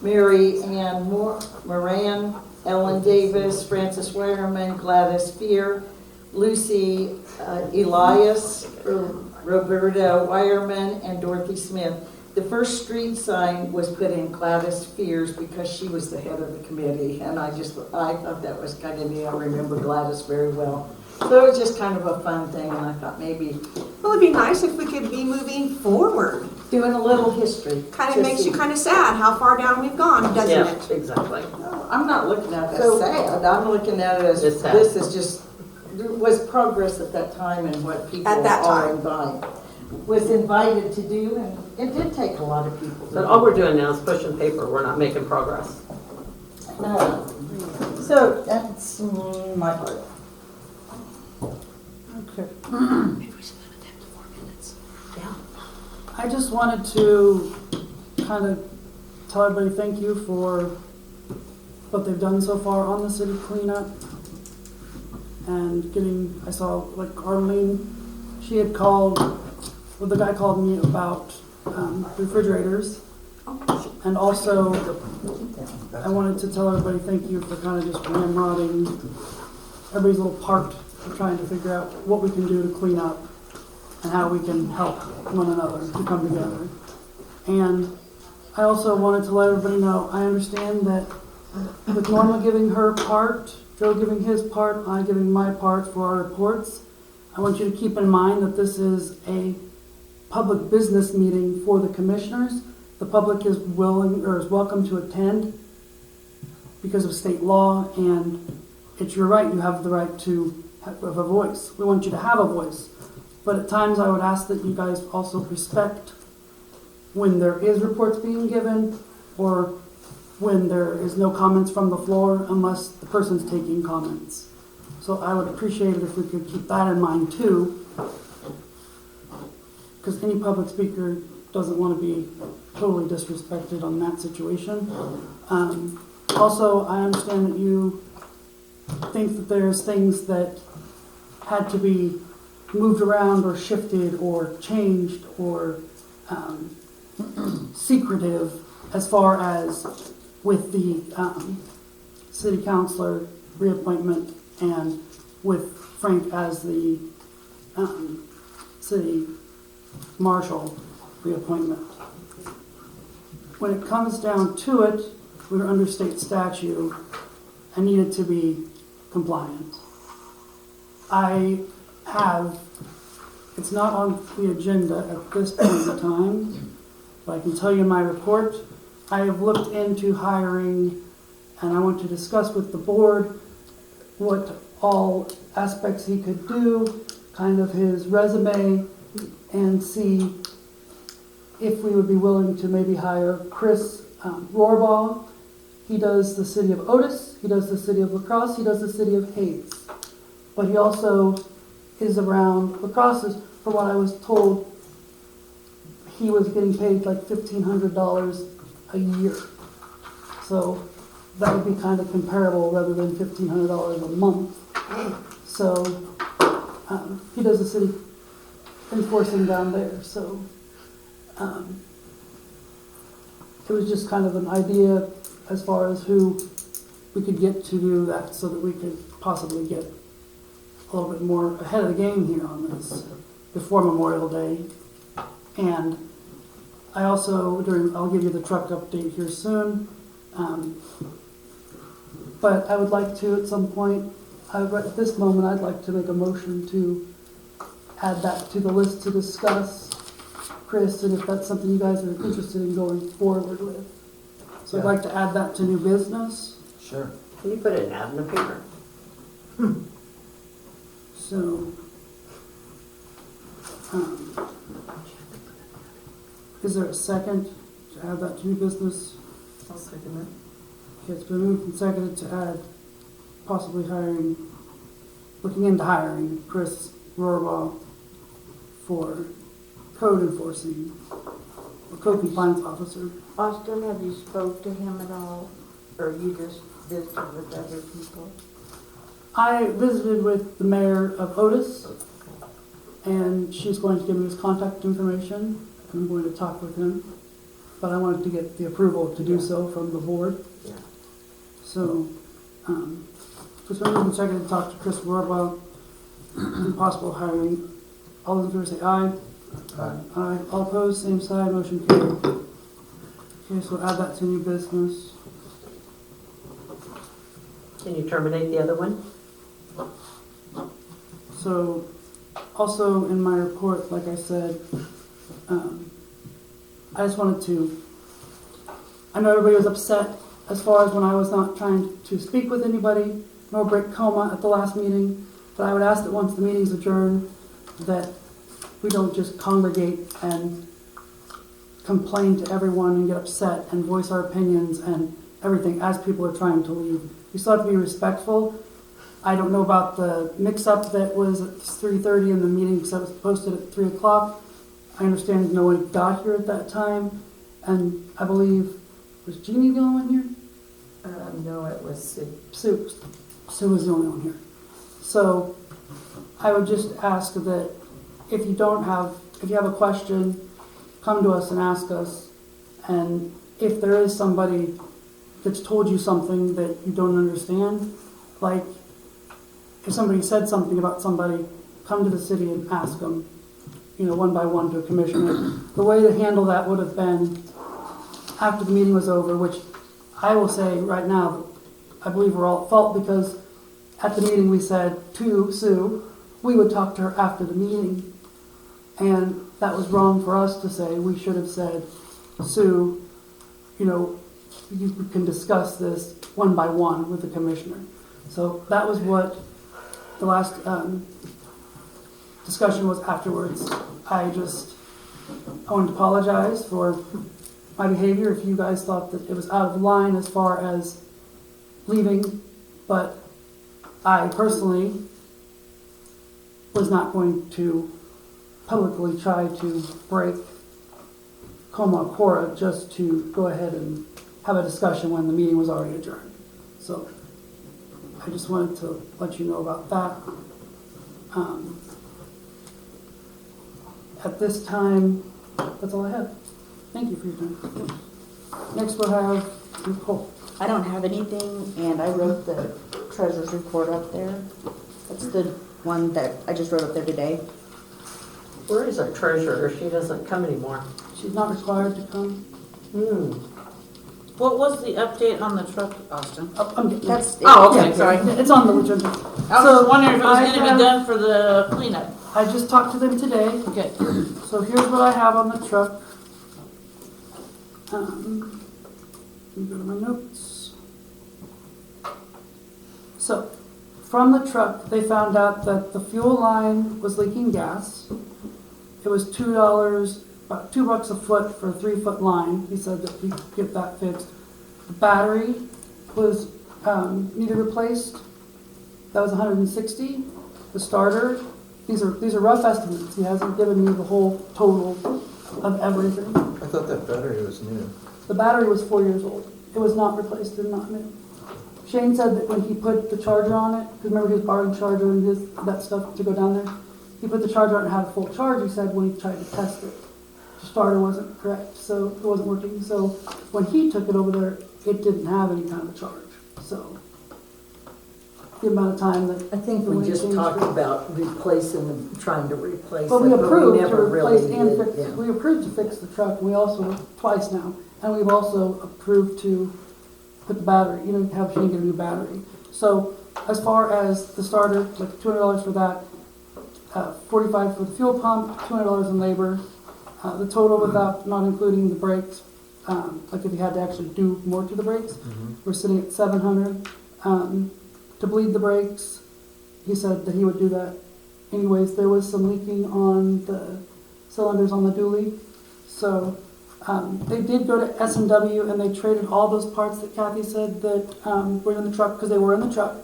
Mary Ann Moran, Ellen Davis, Francis Wireman, Gladys Fear, Lucy Elias, Roberta Wireman, and Dorothy Smith. The first street sign was put in Gladys Fears because she was the head of the committee, and I thought that was kind of neat. I remember Gladys very well. So it was just kind of a fun thing, and I thought maybe Well, it'd be nice if we could be moving forward. doing a little history. Kind of makes you kind of sad how far down we've gone, doesn't Yeah, it? exactly. I'm not looking at it as sad. I'm looking at it as It's sad. this is just was progress at that time and what people At that time. was invited to do, and it did take a lot of people. to But do. all we're doing now is pushing paper, we're not making progress. So that's my part. Okay. I just wanted to kind of tell everybody thank you for what they've done so far on the city cleanup. And I saw like Arlene, she had called, well, the guy called me about refrigerators. And also, I wanted to tell everybody thank you for kind of just ramrodding everybody's little part of trying to figure out what we can do to clean up and how we can help one another to come together. And I also wanted to let everybody know, I understand that with Norma giving her part, Joe giving his part, I giving my part for our reports, I want you to keep in mind that this is a public business meeting for the commissioners. The public is willing or is welcome to attend because of state law, and it's your right. You have the right to have a voice. We want you to have a voice. But at times I would ask that you guys also respect when there is reports being given or when there is no comments from the floor unless the person's taking comments. So I would appreciate it if we could keep that in mind too, because any public speaker doesn't want to be totally disrespected on that situation. Also, I understand that you think that there's things that had to be moved around or shifted or changed or secretive as far as with the city councilor reappointment and with Frank as the city marshal reappointment. When it comes down to it, we're under state statute and needed to be compliant. It's not on the agenda at this point in time, but I can tell you in my report, I have looked into hiring, and I want to discuss with the board what all aspects he could do, kind of his resume, and see if we would be willing to maybe hire Chris Rohrbaugh. He does the city of Otis, he does the city of La Crosse, he does the city of Hayes. But he also is around La Crosse. From what I was told, he was getting paid like $1,500 a year. So So that would be kind of comparable rather than $1,500 a month. So he does the city enforcing down there, so it was just kind of an idea as far as who we could get to do that so that we could possibly get a little bit more ahead of the game here on this before Memorial Day. And I also, I'll give you the truck update here soon, but I would like to at some point, at this moment, I'd like to make a motion to add that to the list to discuss, Chris, and if that's something you guys are interested in going forward with. So I'd like to add that to new business. Sure. Can you put an ad in the paper? So, is there a second to add that to new business? I'll second that. Okay, it's been moved and seconded to add possibly looking into hiring Chris Rohrbaugh for code enforcing, or code compliance officer. Austin, have you spoke to him at all? Or you just visited with other people? I visited with the mayor of Otis, and she's going to give me his contact information. I'm going to talk with him, but I wanted to get the approval to do so from the board. Yeah. So, just wanted to check and talk to Chris Rohrbaugh and possible hiring. All those in favor say aye. Aye. Aye. All opposed, same side, motion carried. Okay, so add that to new business. Can you terminate the other one? So, also in my report, like I said, I just wanted to, I know everybody was upset as far as when I was not trying to speak with anybody, nor break coma at the last meeting, but I would ask that once the meeting's adjourned, that we don't just congregate and complain to everyone and get upset and voice our opinions and everything as people are trying to leave. We still have to be respectful. I don't know about the mix-up that was at 3:30 in the meeting because that was posted at 3 o'clock. I understand no one got here at that time, and I believe, was Jeannie the only one here? No, it was Sue. Sue was the only one here. So I would just ask that if you have a question, come to us and ask us. And if there is somebody that's told you something that you don't understand, like if somebody said something about somebody, come to the city and ask them, one by one to a commissioner. The way to handle that would have been after the meeting was over, which I will say right now, I believe we're all at fault because at the meeting we said to Sue, we would talk to her after the meeting. And that was wrong for us to say. We should have said, Sue, you can discuss this one by one with the commissioner. So that was what the last discussion was afterwards. I wanted to apologize for my behavior if you guys thought that it was out of line as far as leaving, but I personally was not going to publicly try to break Coma Cora just to go ahead and have a discussion when the meeting was already adjourned. So I just wanted to let you know about that. At this time, that's all I have. Thank you for your time. Next we'll have Nicole. I don't have anything, and I wrote the treasurer's report up there. That's the one that I just wrote up there today. Where is our treasurer? She doesn't come anymore. She's not required to come. What was the update on the truck, Austin? I'm getting That's Oh, okay, yeah, sorry. It's on the agenda. I was wondering if it was I gonna have- be done for the cleanup. I just talked to them today. Okay. So here's what I have on the truck. Let me go to my notes. So, from the truck, they found out that the fuel line was leaking gas. It was $2, about $2 a foot for a 3-foot line. He said that we could get that fixed. The battery was needed replaced. That was $160. The starter. These are rough estimates. He hasn't given me the whole total of everything. I thought that battery was new. The battery was 4 years old. It was not replaced and not new. Shane said that when he put the charger on it, because remember he was borrowing charger and that stuff to go down there, he put the charger on and had a full charge, he said, when he tried to test it. The starter wasn't correct, so it wasn't working. So when he took it over there, it didn't have any kind of a charge. So the amount of time that I think we just talked about replacing, trying to replace it, but we approved to never replace really and did. fix. Yeah. We approved to fix the truck. We also twice now, and we've also approved to put the battery. You know, have Shane get a new battery. So as far as the starter, like $200 for that, $45 for the fuel pump, $200 in labor. The total without not including the brakes, like if you had to actually do more to the brakes, we're sitting at $700. To bleed the brakes, he said that he would do that anyways. There was some leaking on the cylinders on the dually, so they did go to S&W and they traded all those parts that Kathy said that were in the truck, because they were in the truck,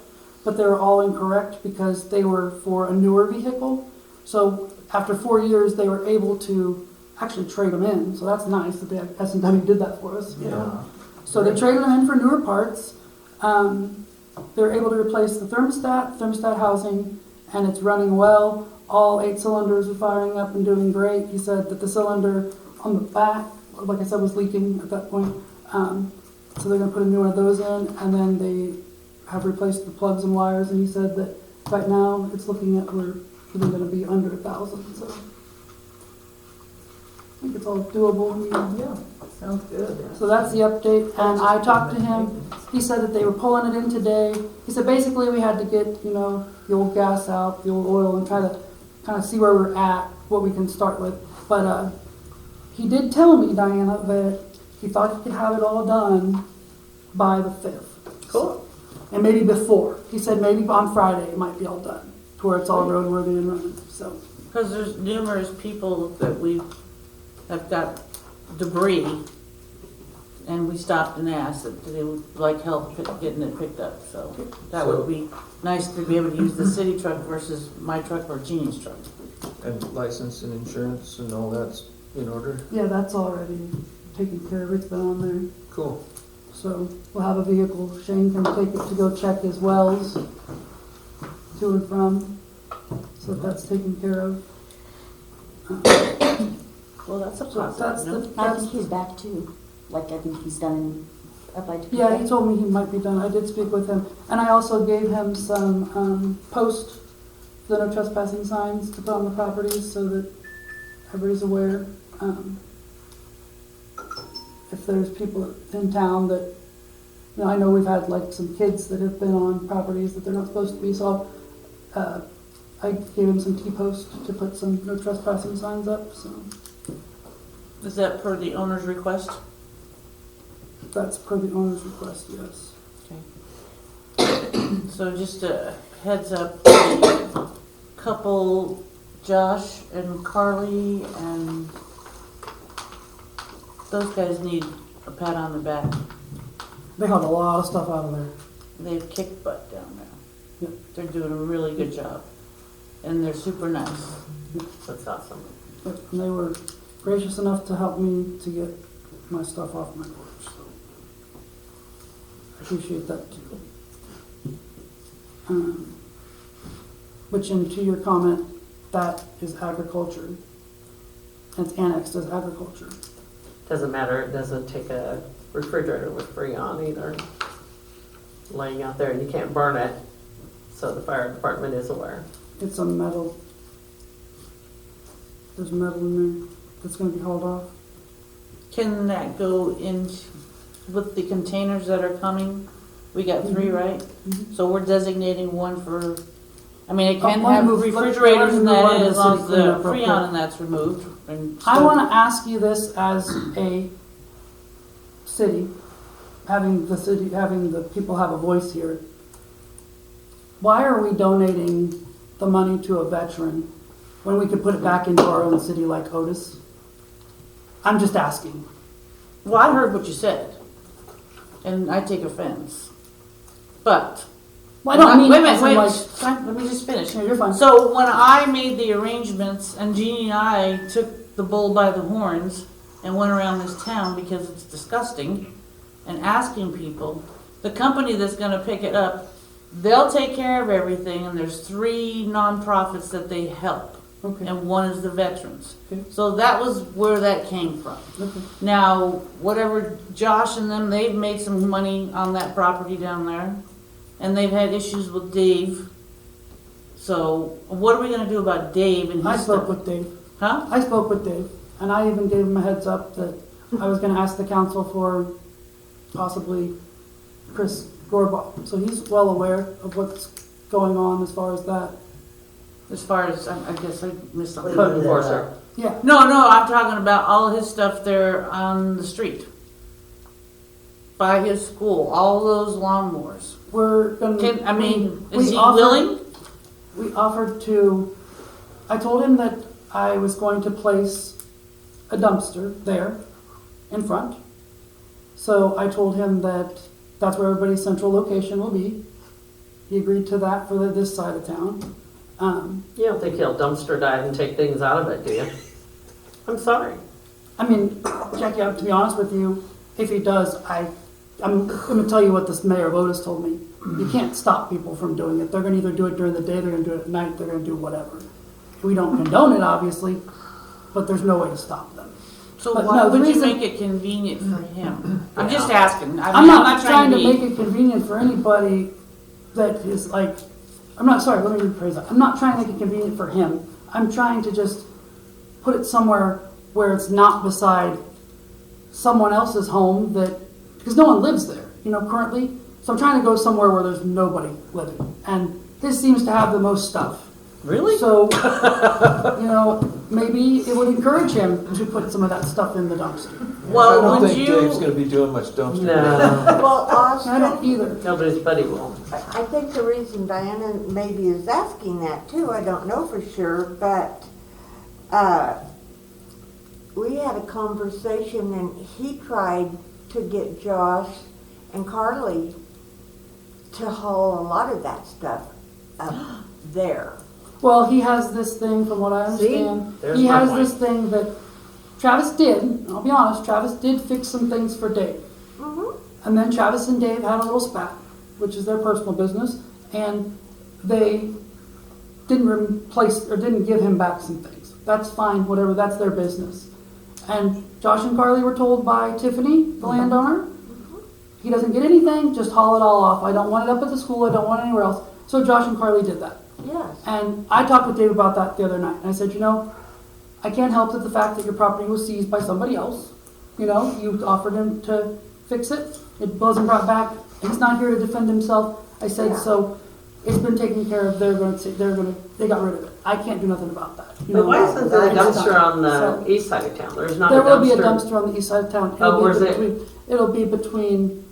but they were all incorrect because they were for a newer vehicle. So after 4 years, they were able to actually trade them in. So that's nice that the S&W did that for us. You know? So they traded them in for newer parts. They were able to replace the thermostat housing, and it's running well. All 8 cylinders are firing up and doing great. He said that the cylinder on the back, like I said, was leaking at that point. So they're going to put a new one of those in, and then they have replaced the plugs and wires. And he said that right now it's looking at we're going to be under 1,000. So I think it's all doable. Yeah, sounds good. So that's the update, and I talked to him. He said that they were pulling it in today. He said basically we had to get, you know, the old gas out, the old oil, and try to kind of see where we're at, what we can start with. But he did tell me, Diana, that he thought he could have it all done by the 5th. Cool. And maybe before. He said maybe on Friday it might be all done, to where it's all roadworthy and running. So. Because there's numerous people that we have got debris, and we stopped and asked that they would like help getting it picked up. So that would be nice to be able to use the city truck versus my truck or Jeannie's truck. And license and insurance and all that's in order? Yeah, that's already taken care of. It's been on there. Cool. So we'll have a vehicle. Shane can take it to go check his wells to and from. So that's taken care of. Well, that's a So that's positive. the, I that's think he's back too. Like, I think he's done, applied to. yeah, he told me he might be done. I did speak with him. And I also gave him some post, the no trespassing signs to put on the properties so that everybody's aware. If there's people in town that, you know, I know we've had like some kids that have been on properties that they're not supposed to be, so I gave him some T-posts to put some no trespassing signs up, so Is that per the owner's request? that's per the owner's request, yes. So just a heads up, the couple, Josh and Carly, and those guys need a pat on the back. They hauled a lot of stuff out of there. They've kicked butt down there. Yep. They're doing a really good job, and they're super nice. That's awesome. And they were gracious enough to help me to get my stuff off my porch, so I appreciate that too. Which, into your comment, that is agriculture. It's annexed as agriculture. Doesn't matter, it doesn't take a refrigerator with Freon either. Laying out there and you can't burn it, so the fire department is aware. It's a metal. There's metal in there that's going to be hauled off. Can that go in with the containers that are coming? We got 3, right? Mhm. So we're designating one for, I mean, it Oh, can let me have move- refrigerators and let me move on that to as the long city as the cleanup real Freon quick. and that's removed. And I so- want to ask you this as a city, having the people have a voice here. Why are we donating the money to a veteran when we could put it back into our own city like Otis? I'm just asking. Well, I heard what you said, and I take offense. But Well, I don't mean wait a as minute, in, wait. like, Fine, let me just finish. no, you're fine. So when I made the arrangements, and Jeannie and I took the bull by the horns and went around this town because it's disgusting, and asking people, the company that's gonna pick it up, they'll take care of everything, and there's 3 nonprofits that they help, Okay. and one is the veterans. Okay. So that was where that came from. Okay. Now, whatever Josh and them, they've made some money on that property down there, and they've had issues with Dave. So what are we gonna do about Dave and I his spoke stuff? with Dave. Huh? I spoke with Dave, and I even gave him a heads up that I was gonna ask the council for possibly Chris Gorbach. So he's well aware of what's going on as far as that. As far as, I guess I missed something. Code enforcer. Yeah, No, I'm talking about all his stuff there on the street. By his school, all those lawnmowers. we're gonna. Is we he offered- willing? We offered to, I told him that I was going to place a dumpster there in front. So I told him that that's where everybody's central location will be. He agreed to that for this side of town. You don't think he'll dumpster dive and take things out of it, do you? I'm sorry. I mean, Jackie, to be honest with you, if he does, I'm going to tell you what this Mayor of Otis told me. You can't stop people from doing it. They're going to either do it during the day, they're going to do it at night, they're going to do whatever. We don't condone it, obviously, but there's no way to stop them. So But why no, the would you reason- make it convenient for him? I'm just asking. I'm not trying to to make it convenient for anybody that is like, I'm not, sorry, let me rephrase that. I'm not trying to make it convenient for him. I'm trying to just put it somewhere where it's not beside someone else's home that, because no one lives there, currently. So I'm trying to go somewhere where there's nobody living. And this seems to have the most stuff. Really? So, maybe it would encourage him to put some of that stuff in the dumpster. I Well, don't would think Dave's you, gonna be doing much dumpster. No, Well, I don't Austin, either. nobody's buddy will. I think the reason Diana maybe is asking that too, I don't know for sure, but, we had a conversation and he tried to get Josh and Carly to haul a lot of that stuff up there. Well, he has this thing, from what I understand, There's he my has point. this thing that Travis did, and I'll be honest, Travis did fix some things for Dave. And then Travis and Dave had a little spat, which is their personal business, and they didn't replace, or didn't give him back some things. That's fine, whatever, that's their business. And Josh and Carly were told by Tiffany, the landowner, he doesn't get anything, just haul it all off. I don't want it up at the school, I don't want it anywhere else. So Josh and Carly did that. Yes. And I talked with Dave about that the other night. And I said, I can't help that the fact that your property was seized by somebody else. You offered him to fix it. It wasn't brought back. He's not here to defend himself. I said, so it's been taken care of. They got rid of it. I can't do nothing about that. But why isn't there a It's dumpster done. on the So, east side of town? There's not a there dumpster. will be a dumpster on the east side of town. Oh, where's it? It'll be between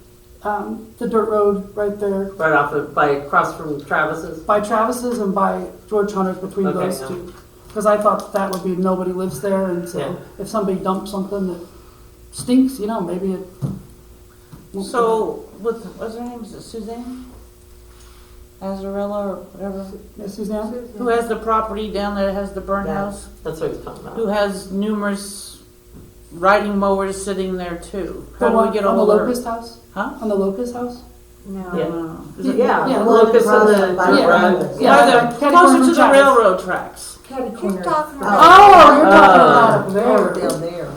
the dirt road right there. Right off across from Travis's? By Travis's and by George Hunter's, between Okay, those yeah. two. Because I thought that would be, nobody lives there, and so Yeah. if somebody dumps something that stinks, maybe it won't. so, what's her name, is it Suzanne? Azarella or whatever? Yeah, Suzanne? Who has the property down there that has the burnt Yeah. house? That's what he's talking about. Who has numerous riding mowers sitting there too? The How do one we get on the all of her? Locust House? Huh? On the Locust House? No. Is it- Yeah, Yeah, Locust and the by the road. Yeah, By the, catty corner closer from to the Travis. railroad tracks. Catty She's corner. talking Oh, about. you're talking about up Oh, there. down there.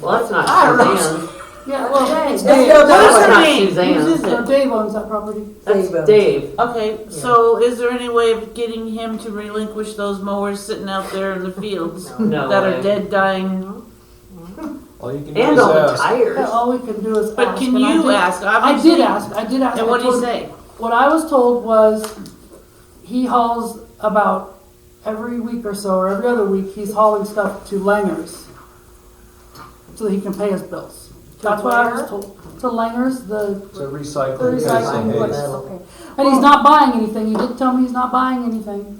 Well, that's not I don't know. Suzanne. Yeah, well, it's Let's Dave. go What is That's her not name? Suzanne. Whose is So it? Dave owns that property. That's Dave. Dave. Okay, so is there any way of getting him to relinquish those mowers sitting out there in the fields No that way. are dead, dying? All you can do And is all the ask. tires. Yeah, all we can do is But ask. can and I you did- ask? I Obviously. did ask. And what I did he told- say? What I was told was he hauls about every week or so, or every other week, he's hauling stuff to Langer's so that he can pay his bills. That's what I was where? told. To Langer's, the It's a recycling. The recycling place. place. Okay. and he's not buying anything. He did tell me he's not buying anything.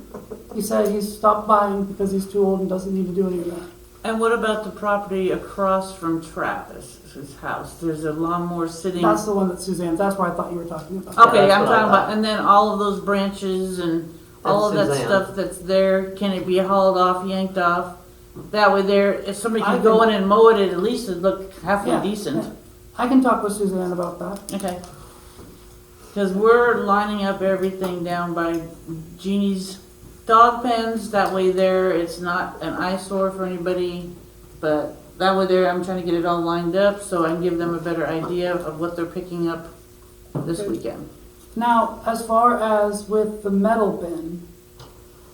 He said he's stopped buying because he's too old and doesn't need to do any of that. And what about the property across from Travis's house? There's a lawnmower sitting. That's the one that Suzanne. That's where I thought you were talking about. Okay, that's I'm what I talking thought. about, and then all of those branches and all of That's that Suzanne. stuff that's there, can it be hauled off, yanked off? That way there, if somebody I could go can- in and mow it, at least it'd look halfway Yeah, decent. I can talk with Suzanne about that. Okay. Because we're lining up everything down by Jeannie's dog pens. That way there, it's not an eyesore for anybody. But that way there, I'm trying to get it all lined up so I can give them a better idea of what they're picking up this weekend. Now, as far as with the metal bin,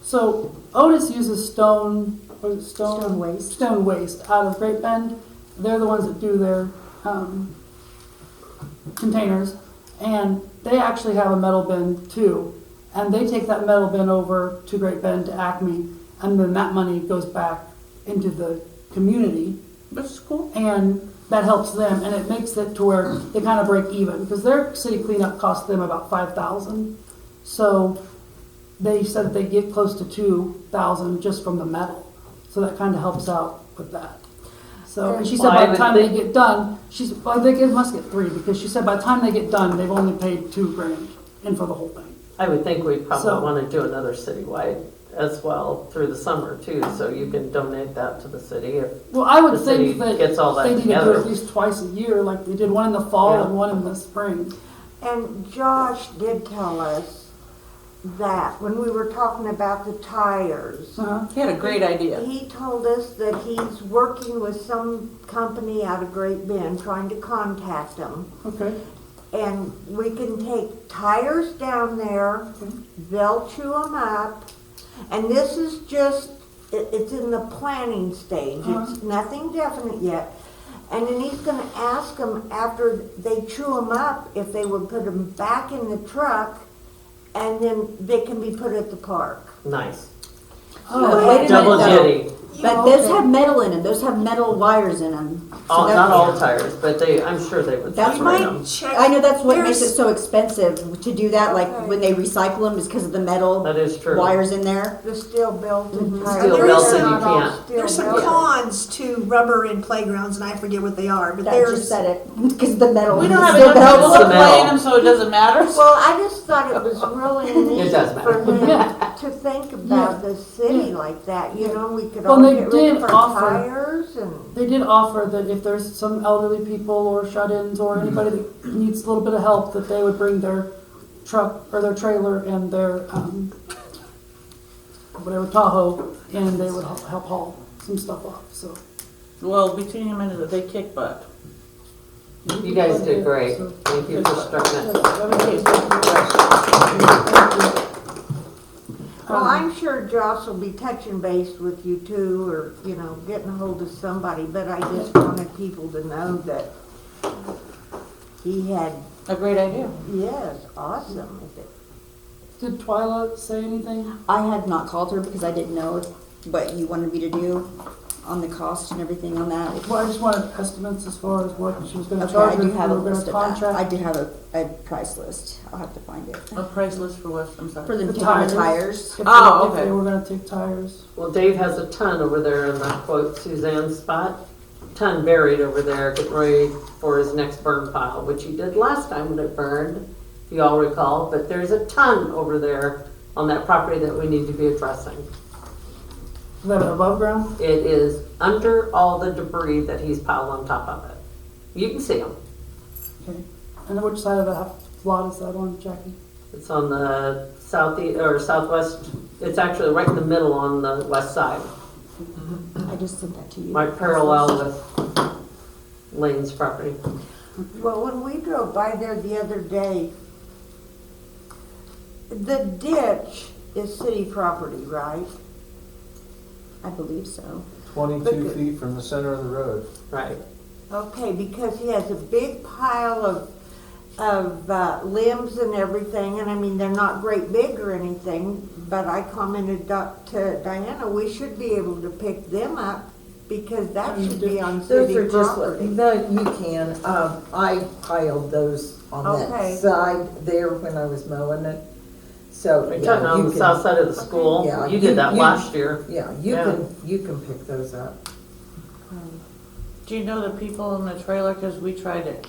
so Otis uses stone waste. Stone waste out of Great Bend. They're the ones that do their containers, and they actually have a metal bin too. And they take that metal bin over to Great Bend to Acme, and then that money goes back into the community, That's cool. and that helps them, and it makes it to where they kind of break even, because their city cleanup cost them about $5,000. So they said that they get close to $2,000 just from the metal. So that kind of helps out with that. So, and she said Well, I by the would time they think- get done, they must get 3, because she said by the time they get done, they've only paid $2,000 in for the whole thing. I would think we'd probably So- want to do another citywide as well through the summer too, so you can donate that to the city if Well, I would the city think that gets all that they need to do it together. at least twice a year, like they did one in the fall Yeah. and one in the spring. And Josh did tell us that when we were talking about the tires, Uh-huh. He had a great idea. he told us that he's working with some company out of Great Bend, trying to contact them. Okay. And we can take tires down there, they'll chew them up, and this is just, it's in the planning stage, it's nothing definite yet. And then he's gonna ask them after they chew them up, if they would put them back in the truck, and then they can be put at the park. Nice. But wait a Double minute, though. jitty. But those have metal in them. Those have metal wires in them. All, not all tires, but I'm sure they would That's separate right. them. I know that's what makes it There's- so expensive to do that. Like when they recycle them, is because of the metal That is true. wires in there. The steel belted tires. Steel There is belted, some- you Not all can't. steel There's some belted. cons to rubber in playgrounds, and I forget what they are, but That just there's, said it because the metal. We don't is have still enough belted. trouble the metal. playing them, so it doesn't matter. Well, I just thought it was really neat does matter. for him to think about the city like that, you know, we could Well, all they get rid did of our offer- tires and. They did offer that if there's some elderly people or shut-ins or anybody that needs a little bit of help, that they would bring their truck or their trailer and their, whatever, Tahoe, and they would help haul some stuff off, so. Well, between him and they kick butt. You guys did great. So- Thank you for starting it. Well, I'm sure Josh will be touching base with you too, or, you know, getting a hold of somebody, but I just wanted people to know that he had, A great idea. yes, awesome. Did Twyla say anything? I had not called her because I didn't know what you wanted me to do on the cost and everything on that. Well, I just wanted estimates as far as what she was gonna Okay, charge I her, do if have we a were gonna list of that. I contract. do have a price list. I'll have to find it. A price list for what? I'm For sorry. them The taking tires. the tires. If they- Oh, If okay. they were gonna take tires. Well, Dave has a ton over there in the quote Suzanne's spot. Ton buried over there, getting ready for his next burn pile, which he did last time when it burned, if you all recall. But there's a ton over there on that property that we need to be addressing. Is that above ground? It is under all the debris that he's piled on top of it. You can see them. Okay. And then which side of the lot is that on, Jackie? It's on the southeast or southwest. It's actually right in the middle on the west side, I just sent that to you. right parallel with Lane's property. Well, when we drove by there the other day, the ditch is city property, right? I believe so. 22 feet from the center of the road. Right. Okay, because he has a big pile of limbs and everything, and I mean, they're not great big or anything, but I commented to Diana, we should be able to pick them up because that should be on Those city are just, property. no, you can, I piled those on Okay. that side there when I was mowing it. So, Are you yeah, talking on you the can- south side of the school? Yeah, You did that last year. Yeah, Yeah. you can pick those up. Do you know the people in the trailer? Because we tried it.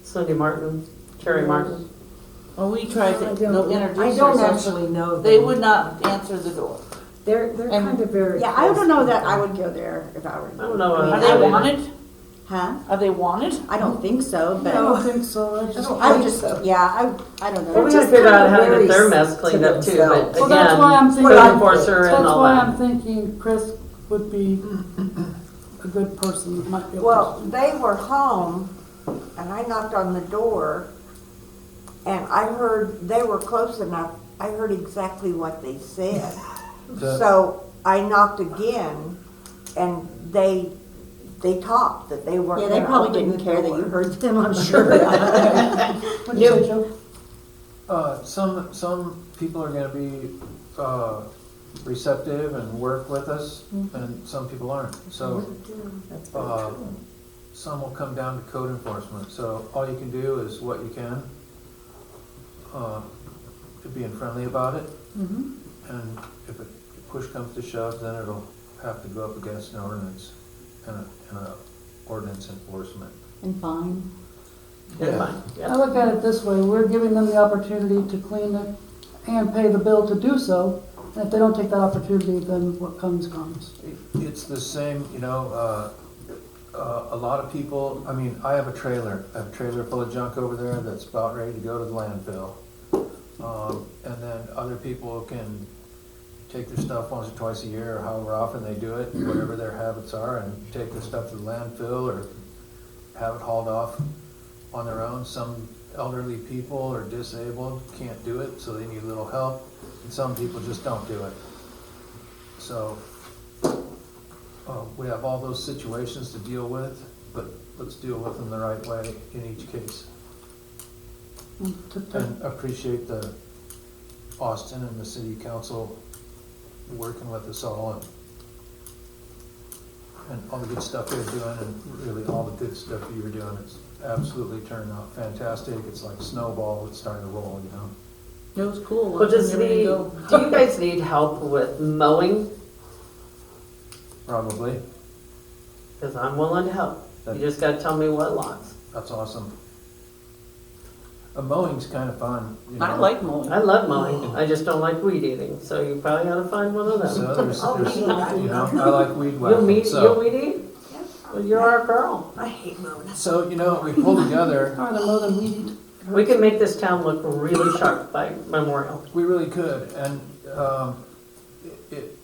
Cindy Martin, Terry Martin. Well, we tried to I go don't introduce ourselves. actually know them. They would not answer the door. They're and- kind of very. Yeah, I don't know that I would go there if I were. I don't know. Are I they mean, wanted? Huh? Are they wanted? I don't think so, I but don't think so. I just, I would just, yeah, I don't Well, know. we just gotta figure out how to kinda get their very mess cleaned up too, but themselves. well, that's why I'm again, thinking. code enforcer That's and all why that. I'm thinking Chris would be a good person. That might be able Well, they were home, and I knocked on the door, and I heard, they were close enough, I heard exactly what they said. The- So I knocked again, and they talked, that they weren't Yeah, they gonna probably open didn't the care that door. you heard them, I'm sure. What'd you say, Joe? Some people are gonna be, receptive and work with us, and some people aren't. So, That's very uh, true. some will come down to code enforcement, so all you can do is what you can. Being friendly about it, and if push comes to shove, then it'll have to go up against an ordinance and a ordinance enforcement. And fine. It's fine, I yeah. look at it this way, we're giving them the opportunity to clean it and pay the bill to do so. And if they don't take that opportunity, then what comes, comes. It's the same, you know, a lot of people, I mean, I have a trailer full of junk over there that's about ready to go to the landfill. And then other people can take their stuff once or twice a year, or however often they do it, whatever their habits are, and take their stuff to the landfill or have it hauled off on their own. Some elderly people or disabled can't do it, so they need a little help, and some people just don't do it. So, we have all those situations to deal with, but let's deal with them the right way in each case. And appreciate the Austin and the city council working with us all, and all the good stuff they're doing, and really all the good stuff you're doing. It's absolutely turned out fantastic. It's like a snowball. It's starting to roll, you know. It was cool. Well, does Watching everything go. do you guys need help with mowing? Probably. Because I'm willing to help. You just gotta tell me what lots. That's awesome. Mowing's kind of fun, you know. I like mowing. I love mowing, I just don't like weed eating, so you probably ought to find one of them. So there's, you know, I like weed You'll whacking, so. weed eat? Well, you're our girl. I hate mowing. So, you know, we pulled together, Rather mow than weed eat. We can make this town look really sharp by Memorial. we really could, and,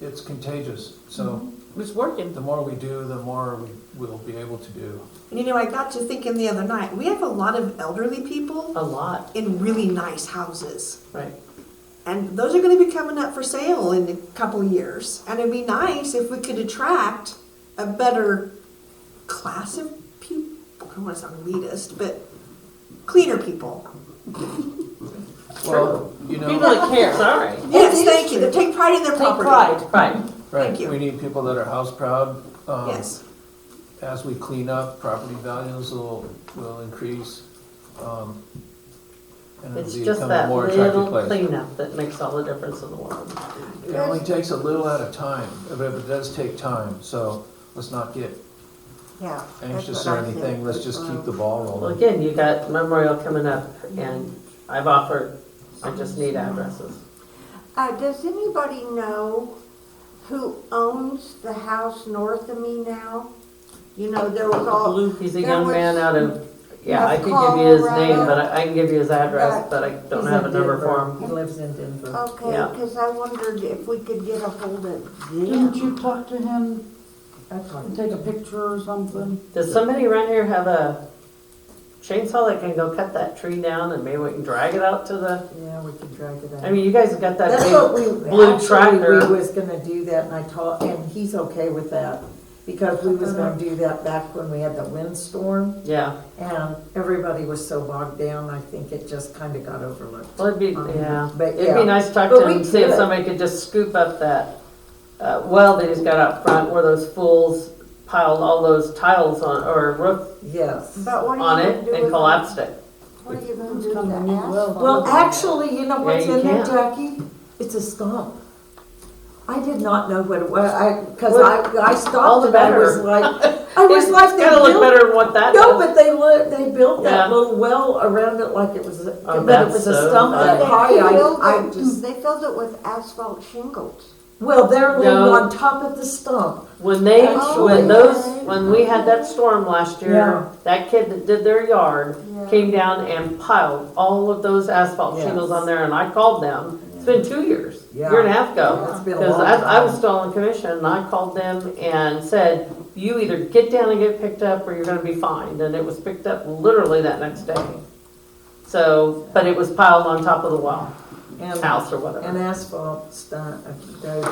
it's contagious, so It's working. the more we do, the more we will be able to do. And you know, I got to thinking the other night, we have a lot of elderly people A lot, in really nice houses. right? And those are going to be coming up for sale in a couple of years. And it'd be nice if we could attract a better class of people. I don't want to sound elitist, but cleaner people. Well, you People know, that care. Sorry. Yes, thank you. That take pride in their Take property. pride. Right. right, Thank you. we need people that are house proud. Yes. As we clean up, property values will increase, and It's it'll just become a that more attractive little place. cleanup that makes all the difference in the world. It only takes a little at a time, but it does take time, so let's not get Yeah. that's anxious what or I think anything, let's as just well. keep the ball Well, rolling. again, you got Memorial coming up, and I've offered, I just need addresses. Does anybody know who owns the house north of me now? You know, there was all. He's a there young was- man out of, yeah, I could give you his name, but I can give you his address, but I don't He's have a in number Denver. for He him. lives in Denver. Okay, Yeah. because I wondered if we could get a hold of Didn't them. you talk to him That's and right. take a picture or something? Does somebody around here have a chainsaw that can go cut that tree down and maybe we can drag it out to the, Yeah, we could drag it out. I mean, you guys have got that That's big what we, blue actually, tractor. we was gonna do that, and I taught, and he's okay with that, because we was gonna do that back when we had the windstorm, Yeah, and everybody was so bogged down, I think it just kinda got overlooked. well, it'd be, yeah, But it'd yeah. be nice to talk But to we him and see if could. somebody could just scoop up that well that he's got out front where those fools piled all those tiles on, or roof Yes. But what on are you it gonna do and with collapsed it. What are you gonna It's do with kind of a the neat asphalt? well. Well, actually, you know what's you in there, can. Jackie? It's a stump. I did not know what it was, I All the stopped and I was better. like, I was It's like, they gotta look built, better than what that no, does. but they built Yeah. that little well around it like it was, but it that's was a so stump funny. that They high, filled I it- just, They filled it with asphalt shingles. Well, they're laying No. on top of the stump. When they, Oh, when okay. when we had that storm last year, Yeah. that kid that did their yard Yeah. came down and piled all of those asphalt Yes. shingles on there, and I called them. It's been 2 years, Yeah. year and a half ago. It's been a Because long I was time. still on commission, and I called them and said, you either get down and get picked up, or you're gonna be fined, and it was picked up literally that next day. So, but it was piled on top of the well, And, house or whatever. and asphalt stuff.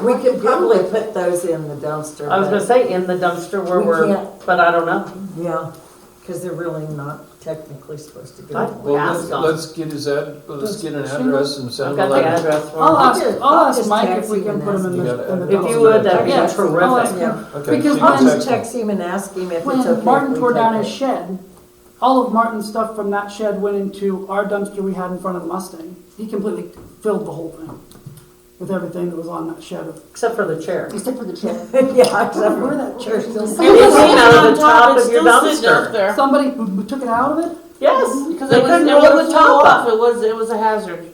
We could probably put those in the dumpster. I was gonna but- say in the dumpster where We we're, can't. but I don't know. Yeah, because they're really not technically supposed to go. I- Well, Ask them. let's get let's get an address and send I've him a got the letter. address for I'll them. ask, just- I'll I'll ask just Mike if text we him can and put them ask in him. the If you would, that'd be Yes, terrific. I'll ask him. Yeah. Okay. Because you I'll can just text text him and ask him if it's When okay. Martin if we tore down take his it. shed, all of Martin's stuff from that shed went into our dumpster we had in front of the Mustang. He completely filled the whole thing with everything that was on that shed. Except for the chair. Except for the chair. Yeah, except Where for that chair still It sitting. came out of on the top it's of your still sitting up dumpster. there. Somebody took it out of it? Yes, Because they it was, couldn't it roll the wouldn't top fall off, up. it was a hazard.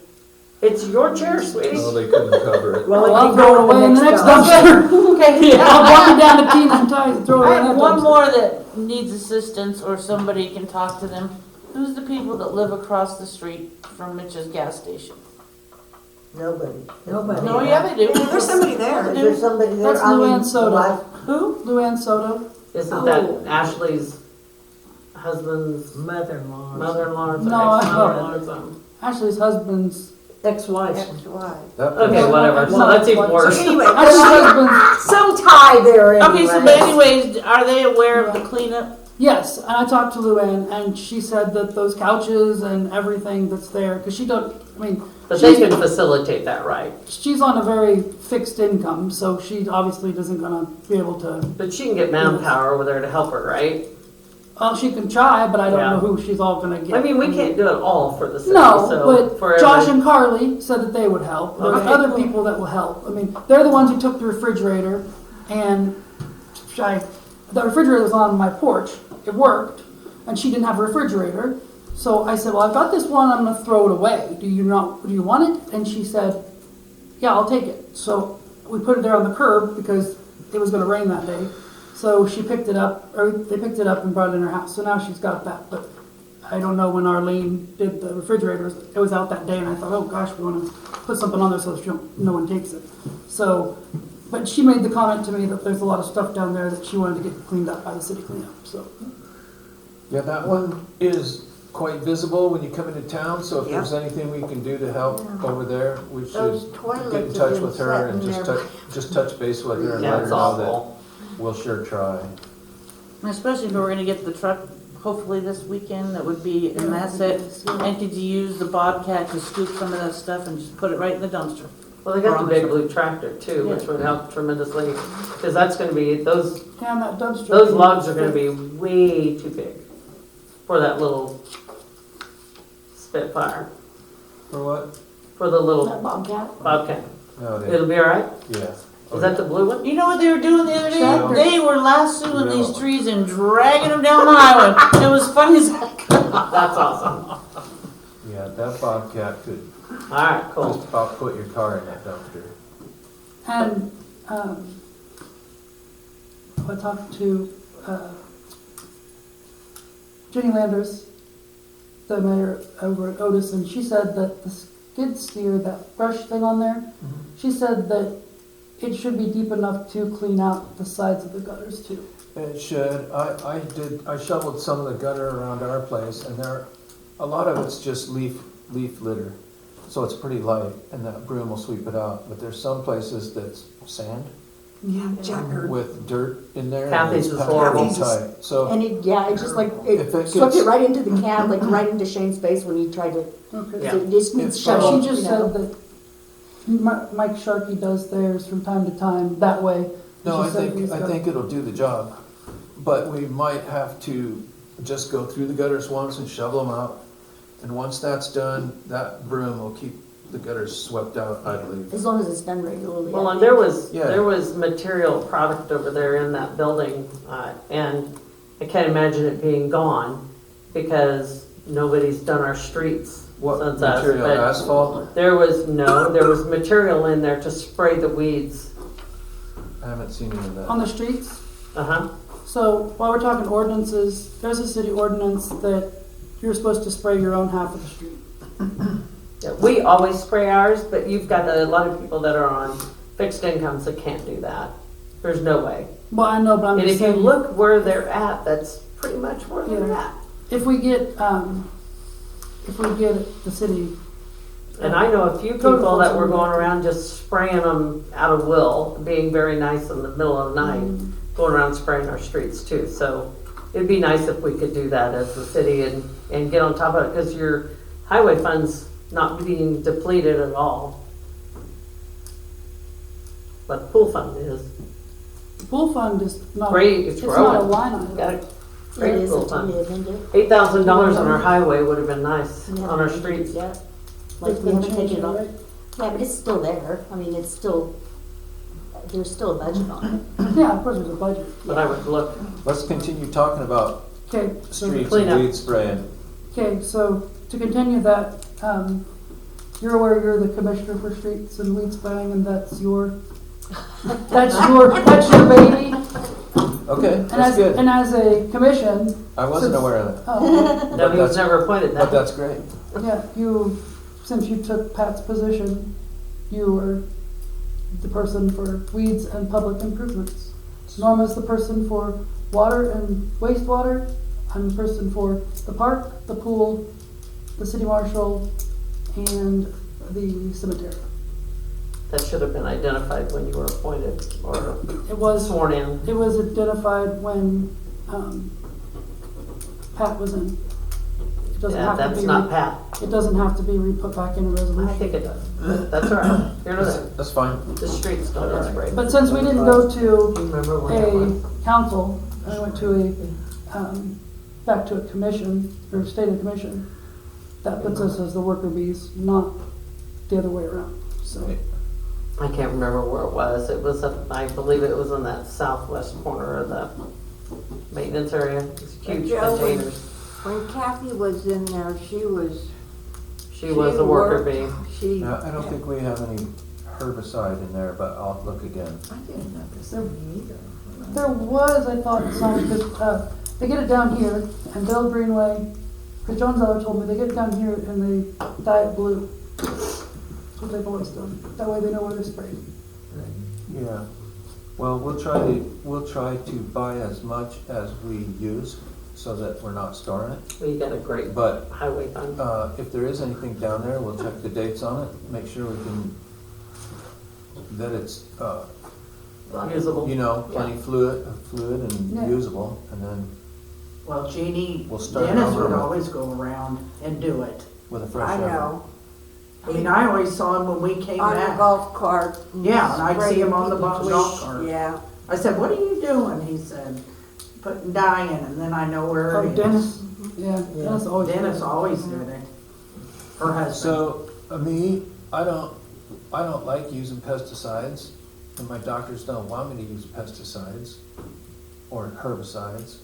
It's your chair, sweetie. No, they couldn't cover it. Well, Well, it I'll can throw it go away in the next dumpster. dumpster. Okay, I'll walk it down to Tina and Ty and throw it I in that have one dumpster. more that needs assistance or somebody can talk to them. Who's the people that live across the street from Mitch's gas station? Nobody. No, yeah, they do. There's somebody there. Is there somebody there? That's I mean, Luann Soto. like, Who? Luann Soto. Isn't that Ashley's husband's Mother-in-law. mother-in-law? No, Ex-mother-in-law. Ashley's husband's, Ex-wife. ex-wife. That Okay, person- whatever. So that's even worse. Anyway, Ashley's husband's, Some tie there anyway. Okay, so but anyways, are they aware of the cleanup? yes, and I talked to Luann and she said that those couches and everything that's there, because she don't, I mean, But they can facilitate that, right? she's on a very fixed income, so she obviously isn't gonna be able to, But she can get manpower over there to help her, right? well, she can try, but I don't Yeah. know who she's all gonna get. I mean, we can't do it all for the city, No, so for but Josh every- and Carly said that they would help. There's Okay. other people that will help. I mean, they're the ones who took the refrigerator, and the refrigerator was on my porch. It worked, and she didn't have a refrigerator. So I said, well, I've got this one, I'm gonna throw it away. Do you want it? And she said, yeah, I'll take it. So we put it there on the curb because it was gonna rain that day. So she picked it up, or they picked it up and brought it in her house. So now she's got that, but I don't know when Arlene did the refrigerators. It was out that day, and I thought, oh gosh, we want to put something on there so that no one takes it. So, but she made the comment to me that there's a lot of stuff down there that she wanted to get cleaned up by the city cleanup. So, Yeah, that one is quite visible when you come into town, so if Yeah. there's anything we can do to help over there, we Those should toilets get in have touch been with her and sitting there. just touch base with her and let That's her know awful. that we'll sure try. And especially if we were gonna get the truck, hopefully this weekend, that would be an asset. And could you use the Bobcat to scoop some of that stuff and just put it right in the dumpster? Well, they got the big blue tractor too, which would help tremendously, because that's gonna be, those yeah, and that dumpster. logs are gonna be way too big for that little Spitfire, For what? for the little That Bobcat. Bobcat. No, It'll be all right? yeah. Is that the blue one? You know what they were doing the other day? Tractor. They were lassoing these Yeah. trees and dragging them down the highway. It was funny as heck. That's awesome. Yeah, that Bobcat could All right, cool. just about put your car in that dumpster. And I talked to Jenny Landers, the mayor over at Otis, and she said that the skid steer, that brush thing on there, she said that it should be deep enough to clean out the sides of the gutters too. It should. I shoveled some of the gutter around our place, and a lot of it's just leaf litter, so it's pretty light, and that broom will sweep it out. But there's some places that's sand Yeah, Jack heard. with dirt in there. and Kathy's it's is packed horrible. real tight. So And it, yeah, it just like, If it it swept gets- it right into the can, like right into Shane's face when he tried to, Okay. Yeah. it just needs If, Yeah, shoveled, she just you know. said that Mike Sharkey does theirs from time to time that way. no, She I said he's think got- it'll do the job, but we might have to just go through the gutters once and shovel them out. And once that's done, that broom will keep the gutters swept out, I believe. As long as it's done regularly. Well, I and think. there was material product over there in that building, and I can't imagine it being gone because nobody's done our streets What since us. material, but asphalt? there was material in there to spray the weeds I haven't seen any of On that. the streets? Uh-huh. So while we're talking ordinances, there's a city ordinance that you're supposed to spray your own half of the street. Yeah, we always spray ours, but you've got a lot of people that are on fixed incomes that can't do that. There's no way. Well, I know, but I'm And just if you saying, look where they're at, that's pretty much where they're Yeah. at. if we get the city, And I know a few Code people that were enforcement. going around just spraying them out of will, being very nice in the middle of the night, going around spraying our streets too. So it'd be nice if we could do that as the city and get on top of it, because your highway fund's not being depleted at all. But the pool fund is. the pool fund is not, Great, it's it's not a growing. line item. Got a It great is pool until fund. we amend it. $8,000 on our highway would have been nice, We on haven't our amended it streets. yet. Like Like, we haven't change taken it it, off. right? Yeah, but it's still there. I mean, it's still, there's still a budget on it. Yeah, of course there's a budget. But I would look, Let's continue talking about Okay, so, streets clean and up. weed spraying. okay, so to continue that, you're aware you're the commissioner for streets and weed spraying, and that's your baby. Okay, And that's as, good. and as a commission, I wasn't since- aware of that, oh, no, he was that's- never appointed but that. that's great. yeah, since you took Pat's position, you were the person for weeds and public improvements. Norma's the person for water and wastewater. I'm the person for the park, the pool, the city marshal, and the cemetery. That should have been identified when you were appointed or It was sworn in. It was identified when Pat was in. It doesn't Yeah, have to that's be. not Pat. It doesn't have to be put back in a I resolution. think it does. That's all right. Here to there. That's fine. The streets don't get sprayed. But since we didn't go to You remember when that was? a council, I went to back to a commission, or stated commission, that puts us as the worker bees, not the other way around, so. I can't remember where it was. It was, I believe it was in that southwest corner of the maintenance area. It's huge Joe, containers. When Kathy was in there, she was. She was a worker worked- bee. She. Yeah, I don't think we have any herbicide in there, but I'll look again. I didn't notice them either. There was, I thought, some, because they get it down here, and Bill Greenway, because John Zeller told me, they get it down here and they dye it blue. That's what they've always done. That way they know where they're sprayed. Yeah. Well, we'll try to buy as much as we use so that we're not storing it. We got a great But highway fund. if there is anything down there, we'll check the dates on it, make sure we can, that it's, Usable. you know, plenty fluid and Yeah. usable, and then Well, Jeannie, We'll start Dennis over would with- always go around and do it. with a fresh I shovel. know. I mean, I always saw him when we came On a back. golf cart. Yeah, and I'd see him on the spraying golf cart. Yeah. I said, what are you doing? He said, putting dye in, and then I know where Oh, it is. Dennis, yeah, Dennis always. Dennis always did it. Her husband. So, me, I don't like using pesticides, and my doctors don't want me to use pesticides or herbicides.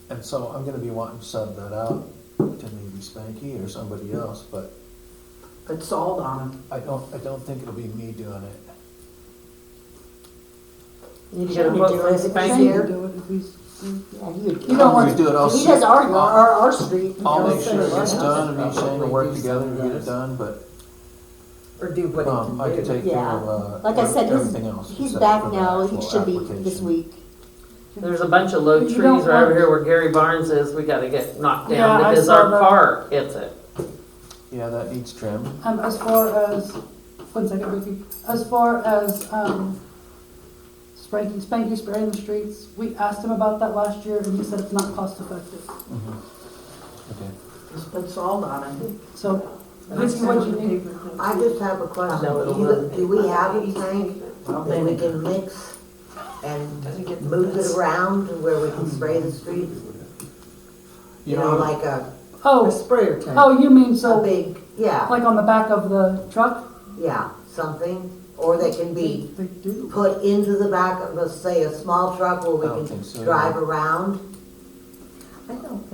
And so I'm gonna be wanting to sub that out to maybe Spanky or somebody else, but Put salt on him. I don't think it'll be me doing it. You get a Shouldn't quote do from it. Shane Spanky? would do it if he's. Yeah, he would. You don't want You do it all. He does our street. I'll make He'll sure it send gets it done, and me and Shane will Probably work do together some and of get it those. done, but, Or do what he I can can do. take care Yeah. of, Like I said, everything else. he's except back for the now. He actual should be this application. week. There's a bunch of low You trees don't right over want- here where Gary Barnes is. We gotta get knocked Yeah, down I because saw our that. car hits it. Yeah, that needs trim. As far as, one second, Vicky, as far as, Spanky spraying the streets, we asked him about that last year and he said it's not cost effective. Okay. Just put salt on him. So, Vicky, what you need? I just have a question. No, it'll Do we have a tank Well, that we then, can mix and move it around to where we can spray the streets? You know, like a Oh, sprayer tank. oh, you mean A so, big, yeah, like on the back of the truck? yeah, something, or they can be They do. put into the back of, let's say, a small truck where I don't we think can so. drive around.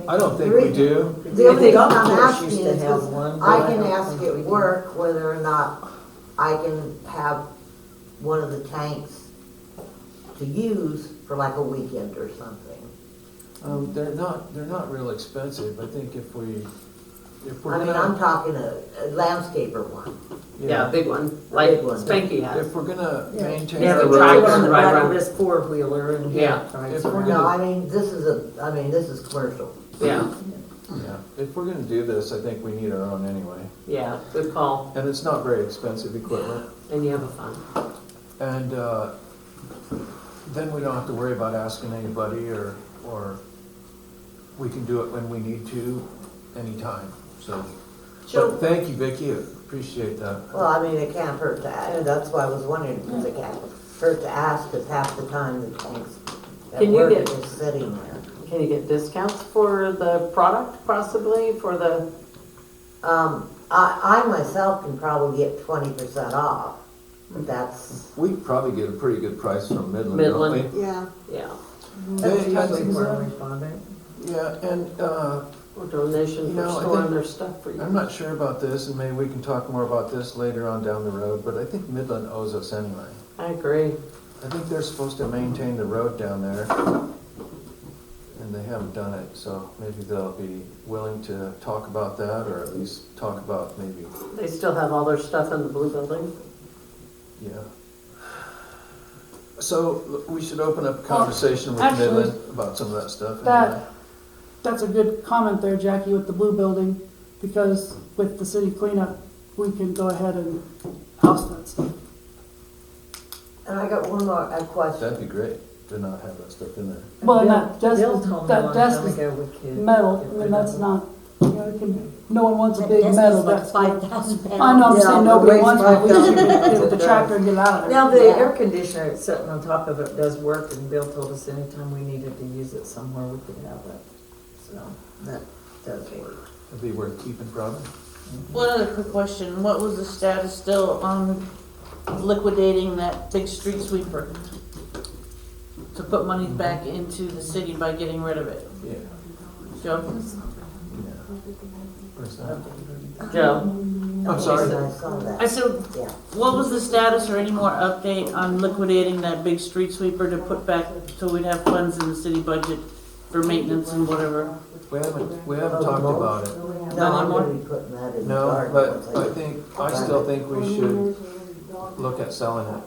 I don't think we do. The only thing I'm golf course asking used to is, have one, I but I can don't ask think at we do. work whether or not I can have one of the tanks to use for like a weekend or something? They're not real expensive. I think if we're I mean, gonna, I'm talking a landscaper one. Yeah, a big one, like Big one. Spanky has. if we're gonna Yeah. maintain Yeah, the the road, tractor On the right back around. of this four-wheeler and Yeah. If we're No, gonna- I mean, this is commercial. Yeah, yeah, if we're gonna do this, I think we need our own anyway. yeah, good call, And it's not very expensive equipment. and you have a fun. And then we don't have to worry about asking anybody, or we can do it when we need to, anytime, so. Sure. But thank you, Vicki, appreciate that. Well, I mean, it can't hurt to, that's why I was wondering, because it can't hurt to ask, because half the time the tanks at Can you work are get- just sitting there. Can you get discounts for the product possibly, for the, I myself can probably get 20% off, but that's, We probably get a pretty good price from Midland, don't we? Midland. yeah. yeah, That's They- usually think where so. we find it. Yeah, and or donation You for know, I storing think- their stuff for you. I'm not sure about this, and maybe we can talk more about this later on down the road, but I think Midland owes us anyway. I agree. I think they're supposed to maintain the road down there, and they haven't done it, so maybe they'll be willing to talk about that, or at least talk about maybe, They still have all their stuff in the blue building. yeah. So, we should open up a conversation with actually, Midland about some of that stuff. That's a good comment there, Jackie, with the blue building, because with the city cleanup, we can go ahead and house that stuff. And I got one more question. That'd be great to not have that stuff in there. Well, and Bill- that desk, Bill told me a that long desk time is ago we could metal, get I rid mean, of that's it. not, you know, it can, no one wants a That big desk metal is like desk. 5,000 pounds. I know, I'm Yeah, saying it nobody weighs wants one, we should 5,000 get pounds. with the tractor and get out of Now, there. the Yeah. air conditioner that's sitting on top of it does work, and Bill told us anytime we needed to use it somewhere, we could have it. So, that does work. It'd be worth keeping, probably. One other quick question, what was the status still on liquidating that big street sweeper? To put money back into the city by getting rid of it? Yeah. Joe? Yeah. Where's that? Joe? I'm sorry. I saw that. I said, Yeah. what was the status or any more update on liquidating that big street sweeper to put back, so we'd have funds in the city budget for maintenance and whatever? We haven't talked about it. No, I'm gonna be putting that in the No, garden. but I still think we should look at selling it.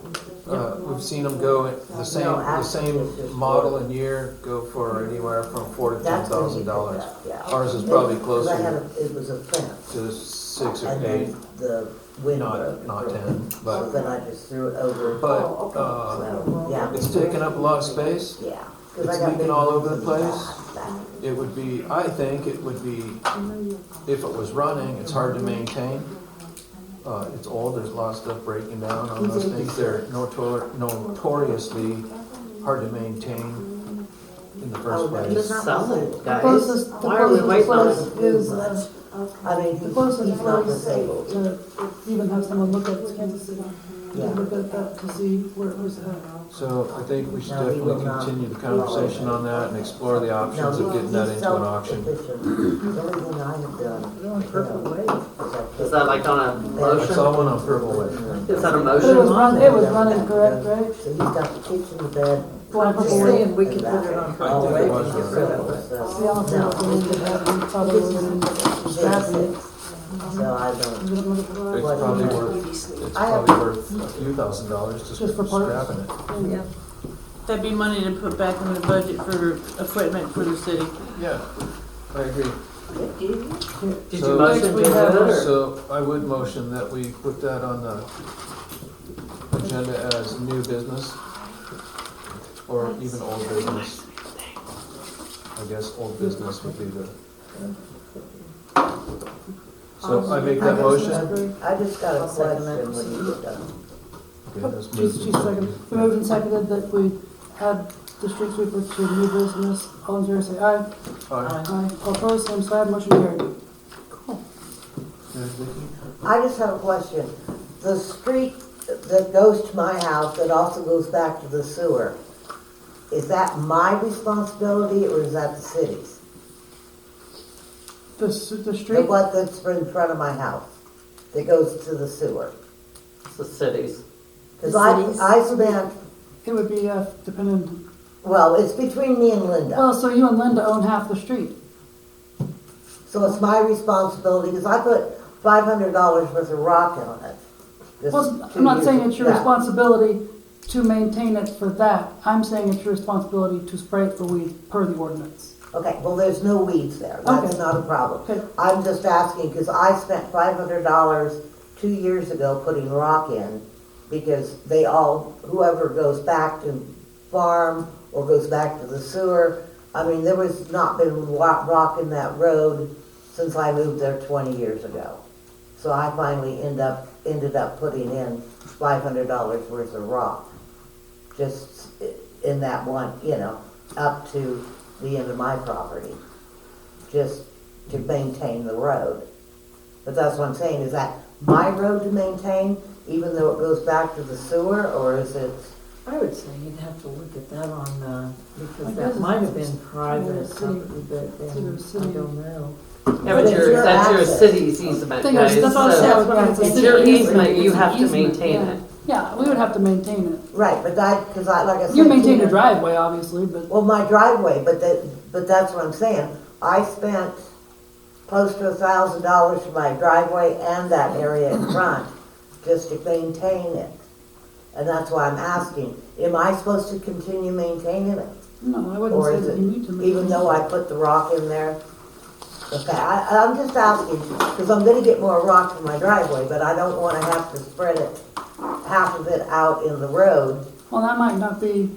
We've seen them go, the same model and year go for anywhere from $4,000 to That's when you $10,000. pick that, yeah. Ours is probably Because I had closer it was a fence, to 6 or and 8, then the wind broke. not 10, So but, then I just threw it over. but, Yeah. it's taking up a lot of space. Yeah. 'Cause I It's got leaking big all ones over in the place. back. It would be, I think it would be, if it was running, it's hard to maintain. It's old, there's a lot of stuff breaking down on those things. They're notoriously hard to maintain in the first place. Just sell it, The guys. closest, Why are we waiting on place it? is, I mean, the closest he's not place disabled. to even have someone look at it is Kansas City. Yeah. Look at that to see where it was at. So I think we should No, he will definitely not. continue the conversation on that and explore the options of getting that into an auction. The only thing I have done. Purple Wave. Is that like on a I motion? saw one on Purple Wave. Is that a It motion was one? it was running correct, right? So he's got the kitchen, the bed. I'm just saying, we could put it on All Purple the Wave way and get rid of it. The only thing that we need to have, we probably were gonna scrap it. So I don't. It's probably worth a few $1,000s just Just for for parts. scrapping it. Yeah. That'd be money to put back in the budget for equipment for the city. Yeah, I agree. Did you So- motion to do it, or? So I would motion that we put that on the agenda as new business, or even old business. I guess old business would be the. So I make that motion. I just got a I'll second question that. when you get done. Okay, let's She's move. second. We moved and seconded that we add the street sweeper to new business. All in favor, say aye. Aye. Aye. All opposed, same side, motion carried. There's Vicki. I just have a question. The street that goes to my house, that also goes back to the sewer, is that my responsibility or is that the city's? The The street, one that's in front of my house, that goes to the sewer? It's the cities. Cause cities? I spent, It would be, dependent, well, it's between me and Linda. well, so you and Linda own half the street. So it's my responsibility, because I put $500 worth of rock on it. this Well, 2 I'm not years saying it's your ago. responsibility to maintain it for that. I'm saying it's your responsibility to spray it for weed per the ordinance. Okay, well, there's no weeds there, that's Okay. not a problem. Okay. I'm just asking, because I spent $500 2 years ago putting rock in, because they all, whoever goes back to farm or goes back to the sewer, I mean, there was not been rock in that road since I moved there 20 years ago. So I finally ended up putting in $500 worth of rock, just in that one, up to the end of my property, just to maintain the road. But that's what I'm saying, is that my road to maintain, even though it goes back to the sewer, or is it? I would say you'd have to look at that on, I because guess that might have it's been private city- property, but then city- I don't know. Yeah, but it's your that's your access. city's easement, Thing is, guys. that's what I so said. That's what I'm saying. It's your City easement, you It's have to easement, maintain yeah. it. Yeah, we would have to maintain it. Right, but because like I said. You maintain to your driveway, obviously, but Well, my driveway, but that's what I'm saying. I spent close to $1,000 for my driveway and that area in front, just to maintain it. And that's why I'm asking, am I supposed to continue maintaining it? no, I wouldn't Or say is that it, you need to maintain even though I put the rock in there? Okay, I'm just asking, because I'm gonna get more rock in my driveway, but I don't wanna have to spread it, half of it out in the road. Well, that might not be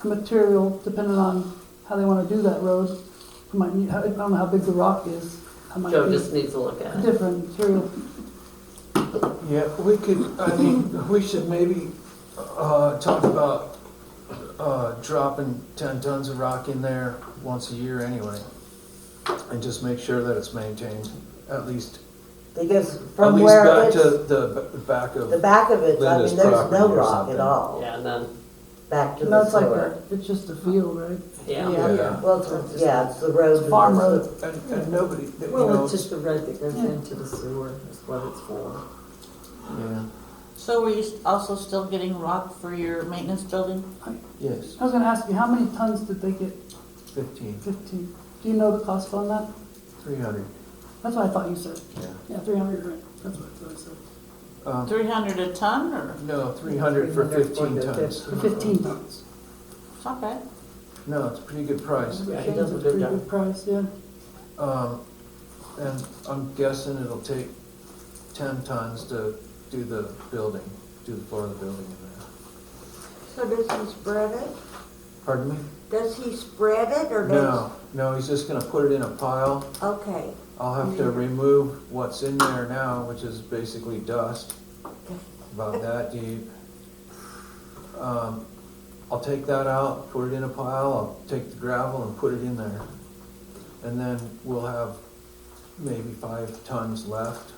a material, depending on how they want to do that road. It might need, I don't know how big the rock is. That might Joe be just needs to look at a it. different material. Yeah, we should maybe, talk about, dropping 10 tons of rock in there once a year anyway. And just make sure that it's maintained, at least Because from where back it's, to the back of. the back of it, I Linda's mean, there's property no or rock something. at all, Yeah, and then, back to No, the it's like sewer. it's just a field, right? yeah. Yeah. Well, it's the road. It's a farm to the- road. And nobody, Well, it's just the road that goes Yeah. into the sewer is what it's for. yeah, So were you also still getting rock for your maintenance building? yes, I was gonna ask you, how many tons did they get? 15, 15. Do you know the cost on that? 300, That's what I thought you said. yeah. Yeah, 300, right. That's what I said. 300 a ton, or? No, 300 for 15 tons. For 15 tons. It's not bad. No, it's a pretty good price. Yeah, he That's does a a good pretty job. good price, yeah. And I'm guessing it'll take 10 tons to do the building, do the floor of the building in there. So does he spread it? Pardon me? Does he spread it or does? No, he's just gonna put it in a pile. Okay, I'll have to remove what's in there now, which is basically dust, about that deep. I'll take that out, put it in a pile, I'll take the gravel and put it in there. And then we'll have maybe 5 tons left.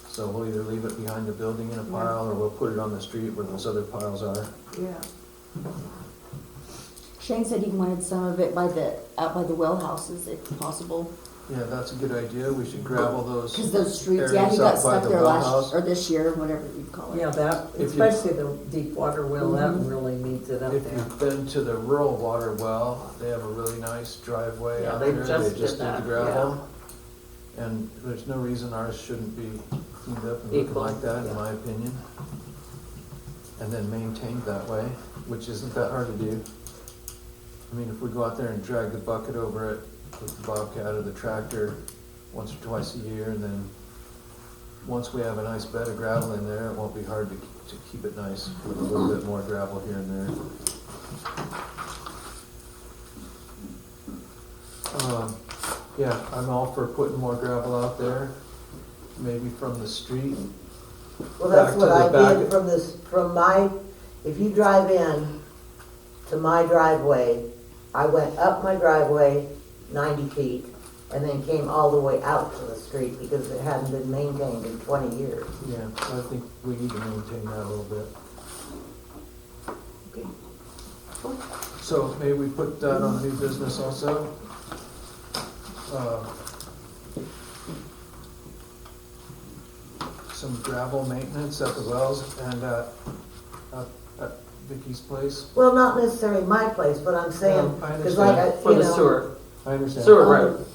So we'll either leave it behind the building in a pile, or we'll put it on the street where those other piles are. yeah. Shane said he wanted some of it out by the well houses, if possible. Yeah, that's a good idea, we should gravel those. Because those streets, yeah, he areas got out by stuck the there well last, house. or this year, whatever you call it. Yeah, that, If you- especially the deep water well, that really needs it up If there. you've been to the rural water well, they have a really nice driveway Yeah, out they there, just they just did did that, the gravel. And there's no reason ours shouldn't be cleaned up and looking Equal, like that, in yeah. my opinion. And then maintained that way, which isn't that hard to do. I mean, if we go out there and drag the bucket over it with the bobcat or the tractor once or twice a year, and then once we have a nice bed of gravel in there, it won't be hard to keep it nice with a little bit more gravel here and there. Yeah, I'm all for putting more gravel out there, maybe from the street. Well, that's Back what to I the did back. from my, if you drive in to my driveway, I went up my driveway 90 feet and then came all the way out to the street because it hadn't been maintained in 20 years. Yeah, I think we need to maintain that a little bit. Okay. So maybe we put that on new business also? some gravel maintenance at the wells and at Vicky's place. Well, not necessarily my place, but I'm saying, I because like, understand. For you the know. sewer, I understand. sewer road.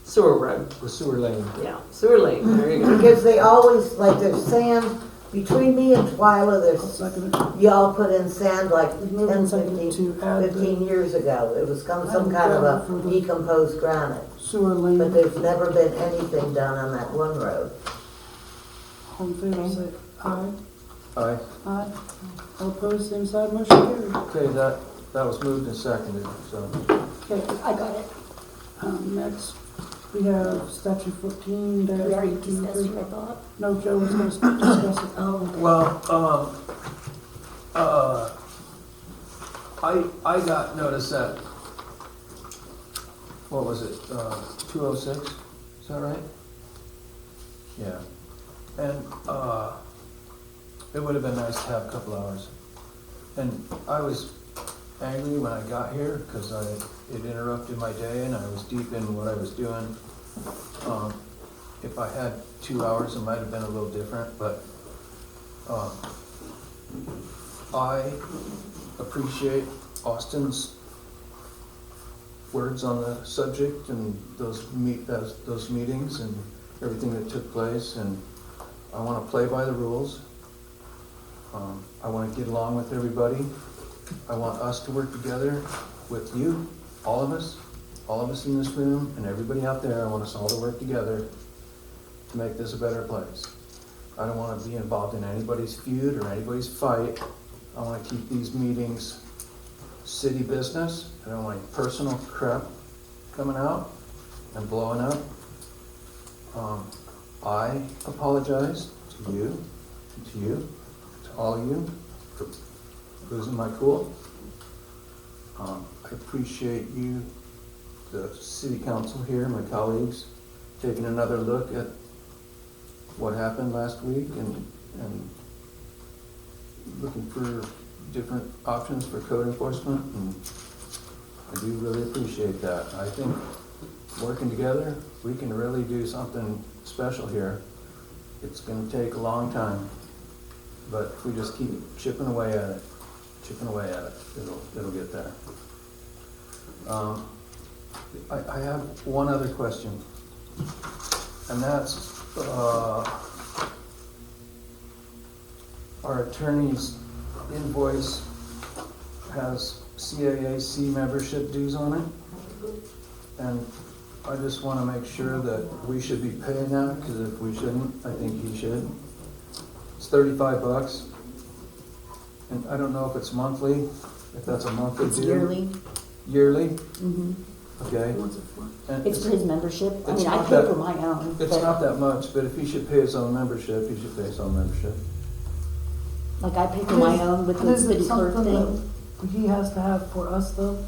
Sewer road, The sewer lane. yeah, sewer lane, there you go. Because they always, like, there's sand, between me and Twyla, I'll there's, second it. y'all put in sand like Moved 10, and seconded 15, to add the 15 years ago. It was some kind of Add the- a decomposed granite. sewer But lane. there's never been anything done on that one road. All in favor, say aye. Aye. Aye. All opposed, same side, motion carried. Okay, that was moved and seconded, so. Okay, I got it. Next, we have statute 14 We already dash discussed it, I thought. No, Joe was gonna discuss it. Oh, Well, I got notice that, what was it, 206, is that right? Yeah, and, it would have been nice to have a couple hours. And I was angry when I got here, because it interrupted my day and I was deep in what I was doing. If I had 2 hours, it might have been a little different, but, I appreciate Austin's words on the subject and those meetings and everything that took place, and I want to play by the rules. I want to get along with everybody. I want us to work together with you, all of us in this room, and everybody out there. I want us all to work together to make this a better place. I don't want to be involved in anybody's feud or anybody's fight. I want to keep these meetings city business. I don't want any personal crap coming out and blowing up. I apologize to you, to all of you, for losing my cool. I appreciate you, the city council here, my colleagues, taking another look at what happened last week and looking for different options for code enforcement, and I do really appreciate that. I think working together, we can really do something special here. It's gonna take a long time, but if we just keep chipping away at it, it'll get there. I have one other question, and that's, our attorney's invoice has CAAC membership dues on it, and I just want to make sure that we should be paying that, because if we shouldn't, I think he should. It's $35, and I don't know if it's monthly, if that's a monthly it's due. yearly. Yearly? Mm-hmm. Okay. And It's for his membership. I It's mean, I not pay that- for my own. It's but, not that much, but if he should pay his own membership, he should pay his own membership. Like I pay for my own with the Is it city clerk something thing. that he has to have for us though?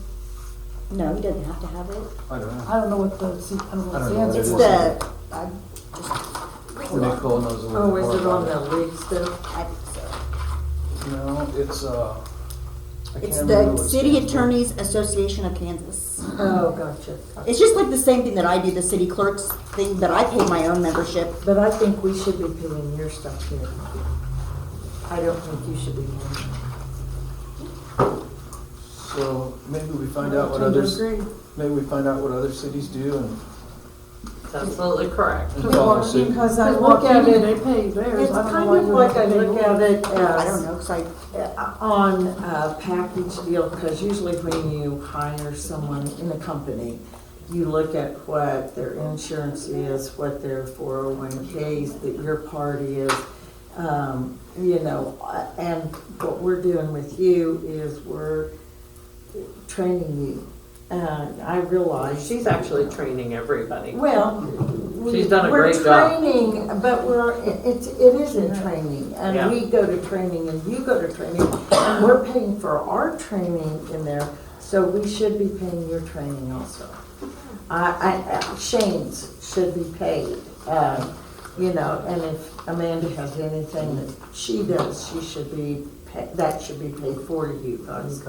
No, he doesn't have to have it. I don't know. I don't know what the, I don't know what the what it answer It's is. is. the, I just, Nicole knows a little Oh, more is it on about the league stuff? I think so. No, it's, I can't It's remember the what it City stands for. Attorneys Association of Kansas. Oh, gotcha. It's just like the same thing that I do, the city clerk's thing, but I pay my own membership. But I think we should be paying your stuff here. I don't think you should be paying. So maybe we find out what Tend to others, agree. maybe we find out what other cities do and Absolutely correct. follow suit. Because I Because look at Waukegan, it, they pay theirs. it's I don't know kind why of you like I have to pay look at yours. it I don't as know, 'cause I, on a package deal, because usually when you hire someone in a company, you look at what their insurance is, what their 401ks that your party is, you know, and what we're doing with you is we're training you. I realize, She's actually training everybody. well, She's done a we're great job. training, but it is in training, Yeah. and we go to training, and you go to training, and we're paying for our training in there, so we should be paying your training also. Shane's should be paid, you know, and if Amanda has anything that she does, she should be, that should be paid for you guys.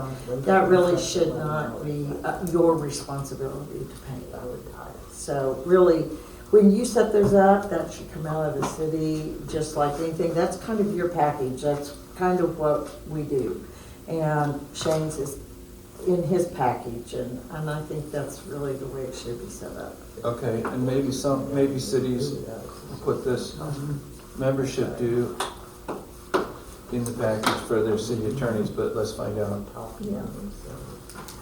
That really should not be your responsibility to pay. So really, when you set those up, that should come out of the city, just like anything. That's kind of your package. That's kind of what we do. And Shane's is in his package, and I think that's really the way it should be set up. Okay, and maybe cities put this membership due in the package for their city attorneys, but let's find out. Yeah.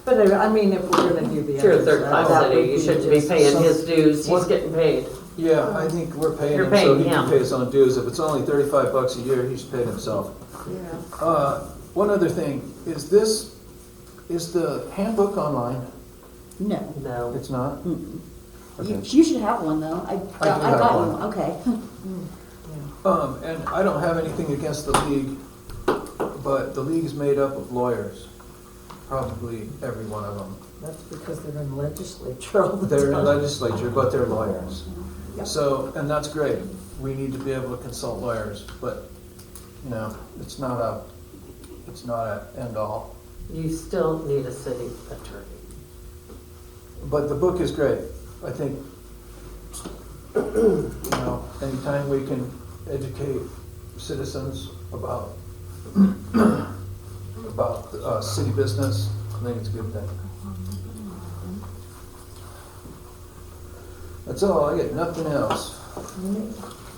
But I mean, if we're gonna do the If you're a others, third class that would city, you be shouldn't be just paying some- his dues, he's getting paid. Yeah, I think we're paying You're him so paying he can him. pay his own dues. If it's only $35 a year, he's paid himself. Yeah. One other thing, is the handbook online? No. No. It's not? Okay. You should have one though. I I do have got one. one. Okay. And I don't have anything against the league, but the league is made up of lawyers, probably every one of them. That's because they're in legislature all the They're in time. legislature, but they're lawyers. Yep. So, and that's great. We need to be able to consult lawyers, but, it's not a end all. You still need a city attorney. But the book is great. I think, anytime we can educate citizens about city business, I think it's a good thing. That's all. I get nothing else.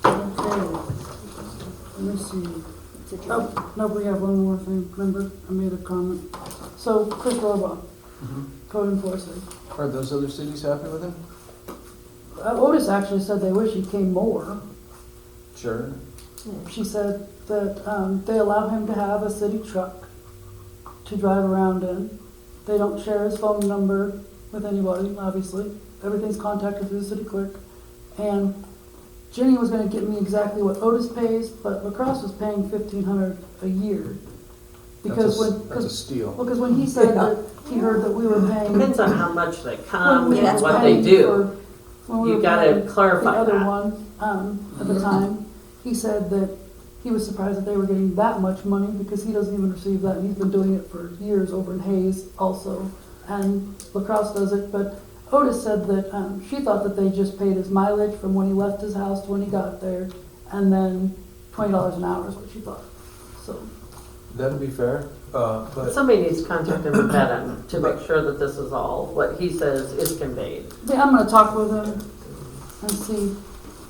Let me see. Oh, no, we have one more thing. Remember, I made a comment. So, Chris Rohrbach, code enforcer. Are those other cities happy with him? Otis actually said they wish he came more. Sure. She said that they allow him to have a city truck to drive around in. They don't share his phone number with anybody, obviously. Everything's contacted through the city clerk. And Jenny was going to get me exactly what Otis pays, but Lacrosse was paying $1,500 a year. Because That's a steal. because when he said that he heard that we were paying, Depends on how much they come when we and were what they paying do. when we You were gotta paying clarify the other that. one at the time, he said that he was surprised that they were getting that much money because he doesn't even receive that. And he's been doing it for years over in Hayes also, and Lacrosse does it. But Otis said that she thought that they just paid his mileage from when he left his house to when he got there, and then $20 an hour is what she thought. So That'd be fair, but Somebody needs to contact him and vet him to make sure that this is all, what he says is conveyed. yeah, I'm going to talk with him and see.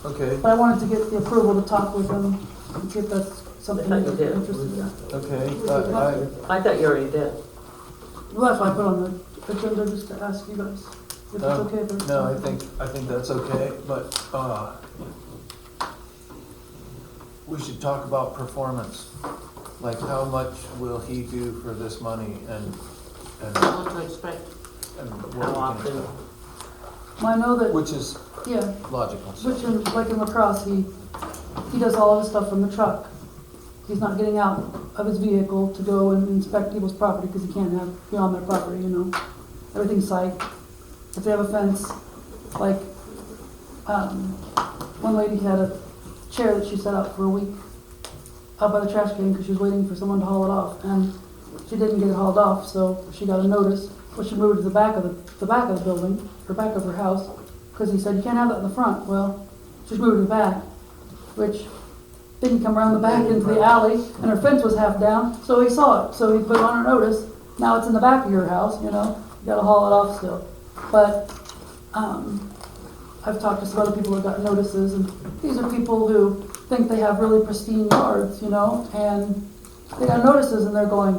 okay, But I wanted to get the approval to talk with him and see if that's something I that thought you you're did. interested in. okay. I thought you already did. Well, that's why I put on the agenda just to ask you guys if it's okay. if it's- No, I think that's okay, but we should talk about performance. Like, how much will he do for this money, and What to expect. what How we can often? expect, Well, I know that, which is yeah, logical. which in, like in Lacrosse, he does all of his stuff from the truck. He's not getting out of his vehicle to go and inspect people's property because he can't be on their property, Everything's site. If they have a fence, like, one lady had a chair that she set out for a week out by the trash can because she was waiting for someone to haul it off, and she didn't get it hauled off, so she got a notice. Well, she moved it to the back of the building, or back of her house, because he said you can't have that in the front. Well, she moved it to the back, which didn't come around the back into the alley, and her fence was half down, so he saw it. So he put it on her notice. Now it's in the back of your house, you got to haul it off still. But I've talked to some other people that got notices, and these are people who think they have really pristine yards, and they got notices, and they're going,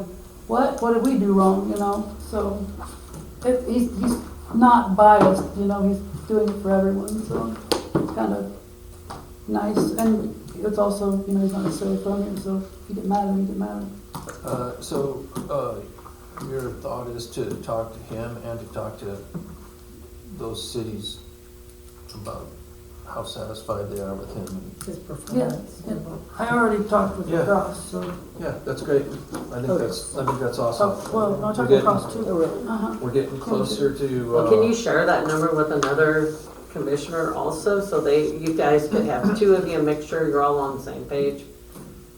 what did we do wrong, So he's not biased, he's doing it for everyone, so it's kind of nice. And it's also, he's not necessarily from here, so if you get mad at him, you get mad at him. So your thought is to talk to him and to talk to those cities about how satisfied they are with him. His performance. Yeah. I already talked with Yeah. Lacrosse, so. Yeah, that's great. I think that's awesome. Oh, well, I talked We're to getting- Lacrosse too. Uh-huh. We're getting closer to. Well, can you share that number with another commissioner also, so you guys could have two of you, make sure you're all on the same page?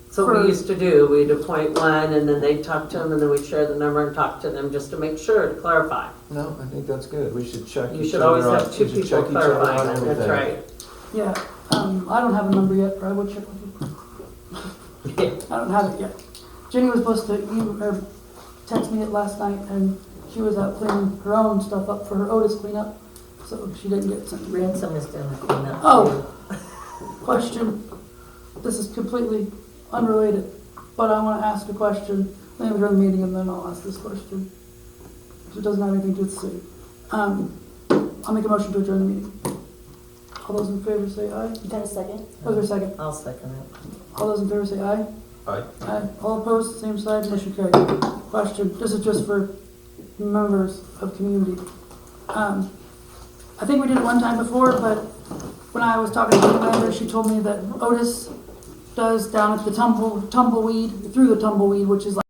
So what we used to do, we'd appoint one, and then they'd talk to them, and then we'd share the number and talk to them, just to make sure, to clarify. No, I think that's good. We should check You each should other always on- have two we should people check each other on clarifying, that's everything. right. Yeah, I don't have a number yet, but I would check with you. I don't have it yet. Jenny was supposed to text me it last night, and she was out cleaning her own stuff up for her Otis cleanup, so she didn't get sent. Ransom is doing the cleanup. Oh, question. This is completely unrelated, but I want to ask a question. Maybe during the meeting, and then I'll ask this question. It doesn't have anything to do with the city. I'll make a motion to adjourn the meeting. All those in favor say aye. You got a second? Was there a second? I'll second it. All those in favor say aye. Aye. Aye. All opposed, same side, motion carried. Question, this is just for members of community. I think we did it one time before, but when I was talking to the manager, she told me that Otis does down at the tumbleweed, through the tumbleweed, which is like